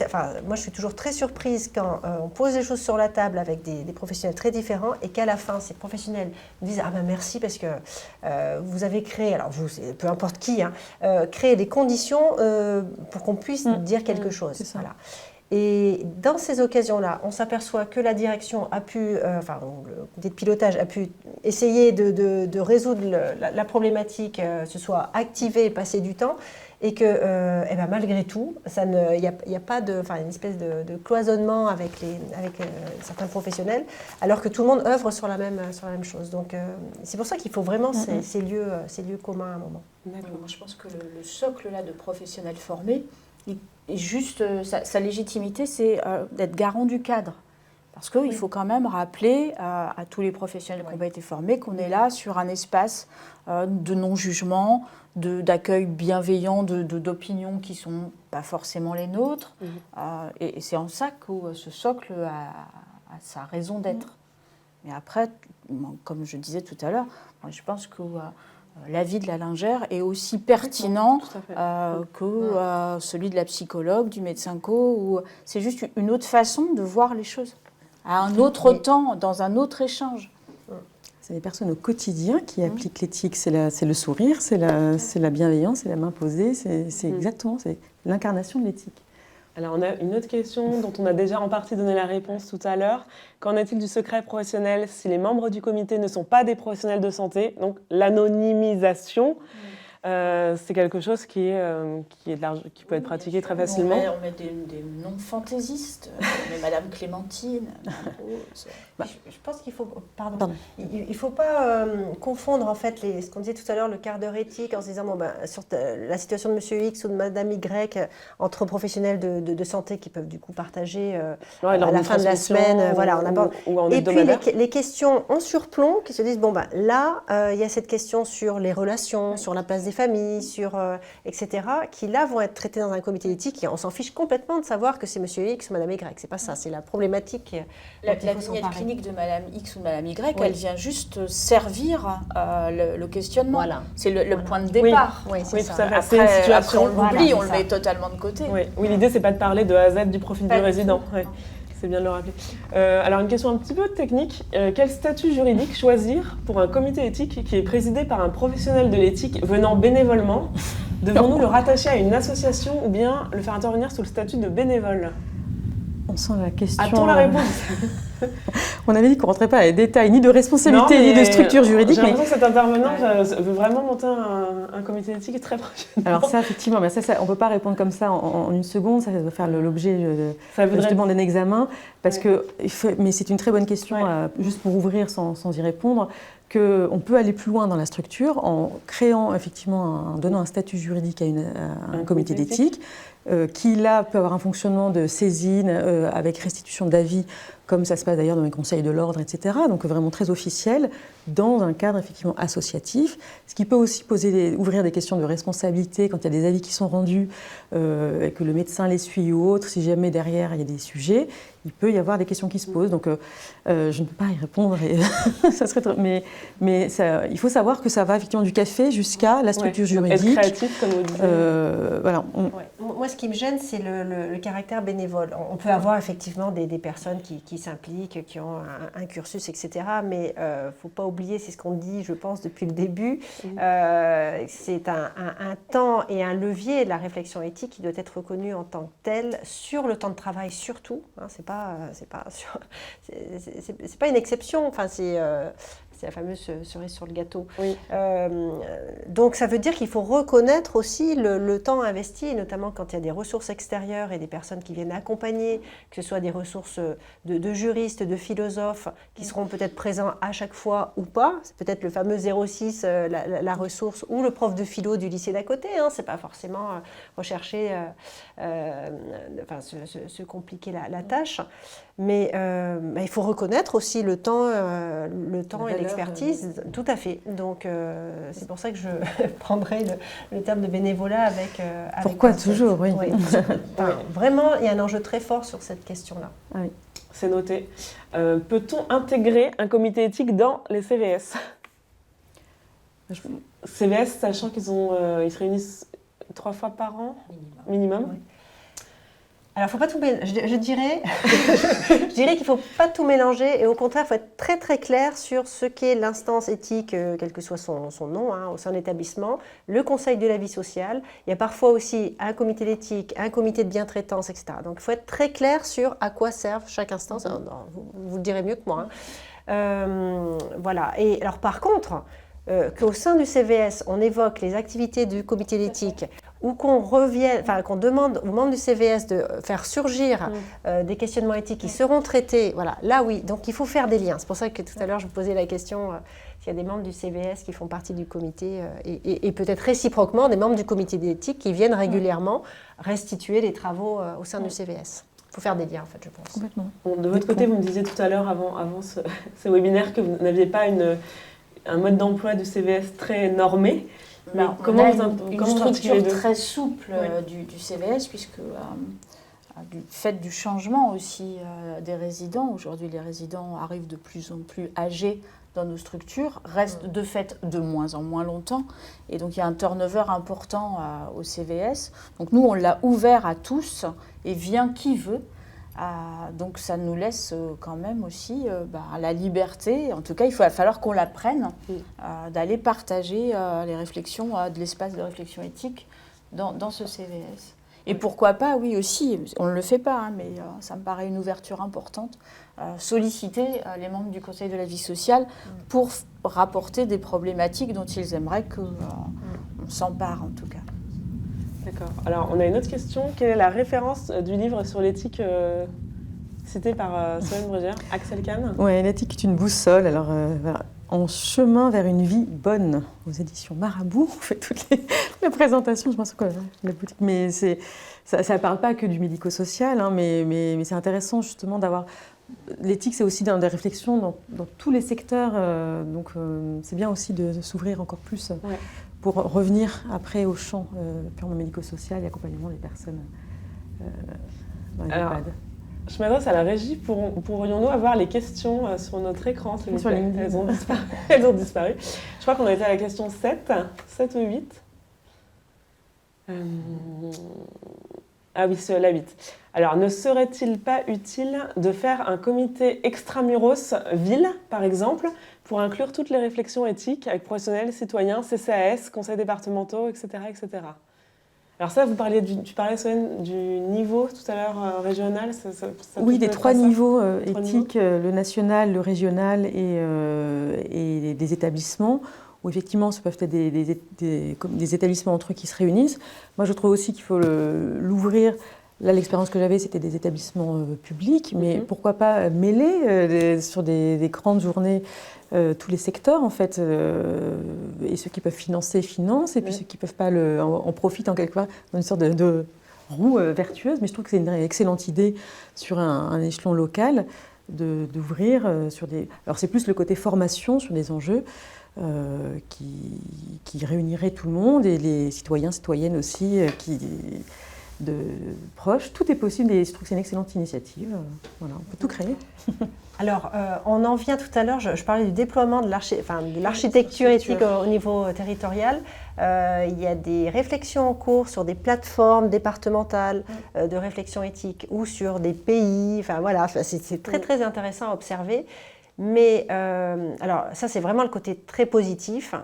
moi, je suis toujours très surprise quand on pose des choses sur la table avec des professionnels très différents et qu'à la fin, ces professionnels nous disent « Ah ben merci parce que vous avez créé, alors vous, peu importe qui, créé des conditions pour qu'on puisse dire quelque chose. » Voilà. Et dans ces occasions-là, on s'aperçoit que la direction a pu, le comité de pilotage a pu essayer de résoudre la problématique, se soit activé et passer du temps, et que malgré tout, il n'y a pas une espèce de cloisonnement avec certains professionnels, alors que tout le monde œuvre sur la même chose. Donc c'est pour ça qu'il faut vraiment ces lieux communs à un moment. Moi, je pense que le socle là de professionnels formés, et juste sa légitimité, c'est d'être garant du cadre. Parce qu'il faut quand même rappeler à tous les professionnels qui ont été formés qu'on est là sur un espace de non-jugement, d'accueil bienveillant, d'opinions qui ne sont pas forcément les nôtres. Et c'est en ça que ce socle a sa raison d'être. Mais après, comme je disais tout à l'heure, moi, je pense que l'avis de la lingère est aussi pertinent que celui de la psychologue, du médecin co. C'est juste une autre façon de voir les choses, à un autre temps, dans un autre échange. C'est les personnes au quotidien qui appliquent l'éthique. C'est le sourire, c'est la bienveillance, c'est la main posée, c'est exactement, c'est l'incarnation de l'éthique. Alors, on a une autre question dont on a déjà en partie donné la réponse tout à l'heure. Qu'en est-il du secret professionnel si les membres du comité ne sont pas des professionnels de santé? Donc, l'anonymisation, c'est quelque chose qui peut être pratiqué très facilement. On met des noms fantaisistes, mais Madame Clémentine. Je pense qu'il faut... Pardon. Il faut pas confondre, en fait, ce qu'on disait tout à l'heure, le quart d'heure éthique, en se disant, sur la situation de Monsieur X ou de Madame Y, entre professionnels de santé qui peuvent, du coup, partager à la fin de la semaine. Et puis, les questions en surplomb qui se disent, là, il y a cette question sur les relations, sur la place des des familles, etc., qui là vont être traités dans un comité d'éthique et on s'en fiche complètement de savoir que c'est monsieur X ou madame Y. C'est pas ça, c'est la problématique. La vignette clinique de madame X ou de madame Y, elle vient juste servir le questionnement. Voilà. C'est le point de départ. Oui, c'est ça. Après, on l'oublie, on le met totalement de côté. Oui, l'idée, c'est pas de parler de A à Z du profil du résident. C'est bien de le rappeler. Alors, une question un petit peu technique. Quel statut juridique choisir pour un comité éthique qui est présidé par un professionnel de l'éthique venant bénévolement? Devons-nous le rattacher à une association ou bien le faire intervenir sous le statut de bénévole? On sent la question. A-t-on la réponse? On avait dit qu'on ne rentrait pas dans les détails ni de responsabilité ni de structure juridique. J'ai l'impression que cet intervenant veut vraiment monter un comité d'éthique très prochainement. Alors ça, effectivement, mais ça, on ne peut pas répondre comme ça en une seconde. Ça doit faire l'objet justement d'un examen. Mais c'est une très bonne question, juste pour ouvrir sans y répondre, qu'on peut aller plus loin dans la structure en créant effectivement, en donnant un statut juridique à un comité d'éthique. Qui là peut avoir un fonctionnement de saisine avec restitution d'avis, comme ça se passe d'ailleurs dans les conseils de l'ordre, etc. Donc vraiment très officiel, dans un cadre effectivement associatif, ce qui peut aussi ouvrir des questions de responsabilité quand il y a des avis qui sont rendus et que le médecin les suit ou autre, si jamais derrière il y a des sujets, il peut y avoir des questions qui se posent. Donc je ne peux pas y répondre, ça serait mais ça, il faut savoir que ça va effectivement du café jusqu'à la structure juridique. Être créatif, comme vous disiez. Voilà. Moi, ce qui me gêne, c'est le caractère bénévole. On peut avoir effectivement des personnes qui s'impliquent, qui ont un cursus, etc. Mais il ne faut pas oublier, c'est ce qu'on dit, je pense, depuis le début, c'est un temps et un levier de la réflexion éthique qui doit être reconnu en tant que tel, sur le temps de travail surtout. Hein, c'est pas une exception, enfin, c'est la fameuse cerise sur le gâteau. Oui. Donc ça veut dire qu'il faut reconnaître aussi le temps investi, et notamment quand il y a des ressources extérieures et des personnes qui viennent accompagner, que ce soit des ressources de juristes, de philosophes, qui seront peut-être présents à chaque fois ou pas. C'est peut-être le fameux 06, la ressource, ou le prof de philo du lycée d'à côté. Hein. C'est pas forcément rechercher, se compliquer la tâche. Mais il faut reconnaître aussi le temps et l'expertise, tout à fait. Donc c'est pour ça que je prendrai le terme de bénévolat avec pourquoi toujours, oui. Vraiment, il y a un enjeu très fort sur cette question-là. Ah oui. C'est noté. Peut-on intégrer un comité éthique dans les CVS? CVS, sachant qu'ils se réunissent 3 fois par an minimum. Oui. Alors, faut pas tout je dirais qu'il ne faut pas tout mélanger et au contraire, il faut être très très clair sur ce qu'est l'instance éthique, quel que soit son nom, au sein de l'établissement, le conseil de la vie sociale. Il y a parfois aussi un comité d'éthique, un comité de bientraitance, etc. Donc, il faut être très clair sur à quoi servent chaque instance. Vous le direz mieux que moi. Voilà. Et alors, par contre, qu'au sein du CVS, on évoque les activités du comité d'éthique ou qu'on demande aux membres du CVS de faire surgir des questionnements éthiques qui seront traités, voilà, là oui, donc il faut faire des liens. C'est pour ça que tout à l'heure je vous posais la question s'il y a des membres du CVS qui font partie du comité et peut-être réciproquement des membres du comité d'éthique qui viennent régulièrement restituer les travaux au sein du CVS. Il faut faire des liens en fait, je pense. Complètement. Bon, de votre côté, vous me disiez tout à l'heure avant ce webinaire que vous n'aviez pas un mode d'emploi du CVS très normé. Mais comment une structure très souple du CVS, puisque du fait du changement aussi des résidents, aujourd'hui les résidents arrivent de plus en plus âgés dans nos structures, restent de fait de moins en moins longtemps, et donc il y a un turnover important au CVS. Donc nous on l'a ouvert à tous, et vient qui veut. Donc ça nous laisse quand même aussi la liberté, en tout cas il va falloir qu'on la prenne, d'aller partager les réflexions, de l'espace de réflexion éthique dans ce CVS. Et pourquoi pas, oui aussi, on ne le fait pas, mais ça me paraît une ouverture importante, solliciter les membres du Conseil de la vie sociale pour rapporter des problématiques dont ils aimeraient qu'on s'empare en tout cas. D'accord. Alors, on a une autre question. Quelle est la référence du livre sur l'éthique cité par Solène Brugère, Axel Kahn? Oui, l'éthique est une boussole. Alors, voilà. En chemin vers une vie bonne, aux éditions Marabout, on fait toutes les présentations, je pense que la boutique, mais ça ne parle pas que du médico-social, hein, mais c'est intéressant justement d'avoir... L'éthique, c'est aussi dans des réflexions dans tous les secteurs, donc c'est bien aussi de s'ouvrir encore plus pour revenir après au champ purement médico-social et accompagnement des personnes dans les EHPAD. Je m'adresse à la régie. Pourrions-nous avoir les questions sur notre écran, s'il vous plaît ? Elles ont disparu. Je crois qu'on a été à la question 7 ou 8. Ah oui, c'est la 8. Alors, ne serait-il pas utile de faire un comité extramuros ville, par exemple, pour inclure toutes les réflexions éthiques avec professionnels, citoyens, CCAS, conseils départementaux, etc. etc. Alors ça, tu parlais, Solène, du niveau tout à l'heure régional. Oui, des 3 niveaux éthiques, le national, le régional et des établissements, où effectivement, ce peuvent être des établissements entre eux qui se réunissent. Moi, je trouve aussi qu'il faut l'ouvrir. Là, l'expérience que j'avais, c'était des établissements publics, mais pourquoi pas mêler sur des grandes journées tous les secteurs, en fait, et ceux qui peuvent financer, financent, et puis ceux qui ne peuvent pas en profitent en quelque part dans une sorte de roue vertueuse. Mais je trouve que c'est une excellente idée sur un échelon local d'ouvrir sur des... Alors, c'est plus le côté formation sur des enjeux qui réunirait tout le monde, et les citoyens, citoyennes aussi, de proches. Tout est possible et je trouve que c'est une excellente initiative. Voilà, on peut tout créer. Alors, on en vient tout à l'heure, je parlais du déploiement de l'architecture éthique au niveau territorial. Il y a des réflexions en cours sur des plateformes départementales de réflexion éthique ou sur des pays. Enfin voilà, c'est très très intéressant à observer. Mais alors ça, c'est vraiment le côté très positif.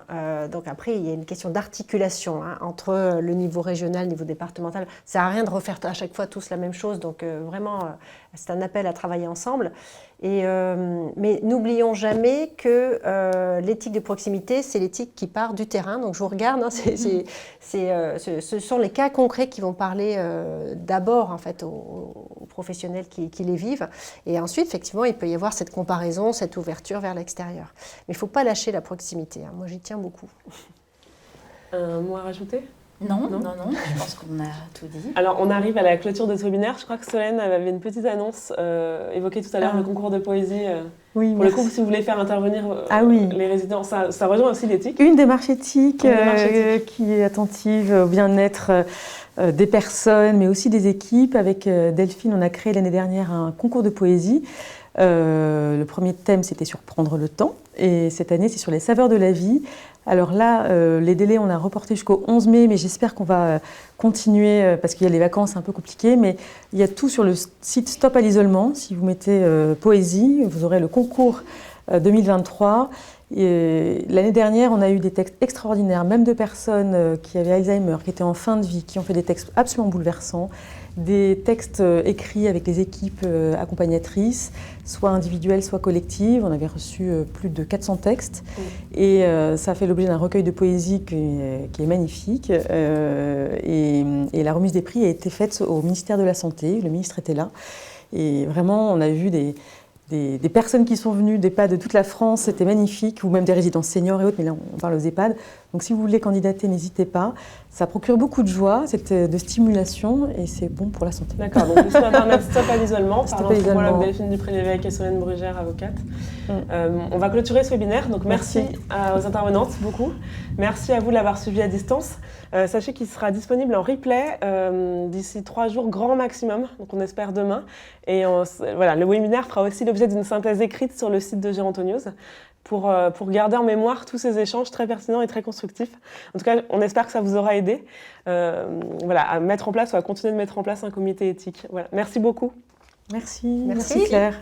Donc après, il y a une question d'articulation entre le niveau régional, le niveau départemental. Ça n'a rien de refaire à chaque fois tous la même chose. Donc vraiment, c'est un appel à travailler ensemble. Mais n'oublions jamais que l'éthique de proximité, c'est l'éthique qui part du terrain. Donc je vous regarde, ce sont les cas concrets qui vont parler d'abord en fait, aux professionnels qui les vivent. Et ensuite, effectivement, il peut y avoir cette comparaison, cette ouverture vers l'extérieur. Mais il ne faut pas lâcher la proximité. Moi, j'y tiens beaucoup. Un mot à rajouter ? Non, je pense qu'on a tout dit. Alors, on arrive à la clôture de ce webinaire. Je crois que Solène avait une petite annonce évoquée tout à l'heure, le concours de poésie. Oui, pour le coup, si vous voulez faire intervenir les résidents, ça rejoint aussi l'éthique. Une démarche éthique qui est attentive au bien-être des personnes, mais aussi des équipes. Avec Delphine, on a créé l'année dernière un concours de poésie. Le premier thème, c'était sur prendre le temps. Et cette année, c'est sur les saveurs de la vie. Alors là, les délais, on a reporté jusqu'au 11 mai, mais j'espère qu'on va continuer parce qu'il y a les vacances un peu compliquées. Mais il y a tout sur le site Stop à l'isolement. Si vous mettez poésie, vous aurez le concours 2023. L'année dernière, on a eu des textes extraordinaires, même de personnes qui avaient Alzheimer, qui étaient en fin de vie, qui ont fait des textes absolument bouleversants. Des textes écrits avec les équipes accompagnatrices, soit individuelles, soit collectives. On avait reçu plus de 400 textes. Et ça a fait l'objet d'un recueil de poésie qui est magnifique. Et la remise des prix a été faite au ministère de la Santé. Le ministre était là. Et vraiment, on a vu des personnes qui sont venues d'EHPAD de toute la France, c'était magnifique, ou même des résidences seniors et autres, mais là on parle aux EHPAD. Donc si vous voulez candidater, n'hésitez pas. Ça procure beaucoup de joie, de stimulation, et c'est bon pour la santé. D'accord, donc le site internet Stop à l'isolement, par exemple, Delphine Dupré-Lévesque et Solène Brugère, avocate. On va clôturer ce webinaire, donc merci aux intervenantes beaucoup. Merci à vous de l'avoir suivi à distance. Sachez qu'il sera disponible en replay d'ici 3 jours, grand maximum, donc on espère demain. Et voilà, le webinaire fera aussi l'objet d'une synthèse écrite sur le site de Géronto News pour garder en mémoire tous ces échanges très pertinents et très constructifs. En tout cas, on espère que ça vous aura aidé à mettre en place ou à continuer de mettre en place un comité éthique. Voilà. Merci beaucoup. Merci Claire.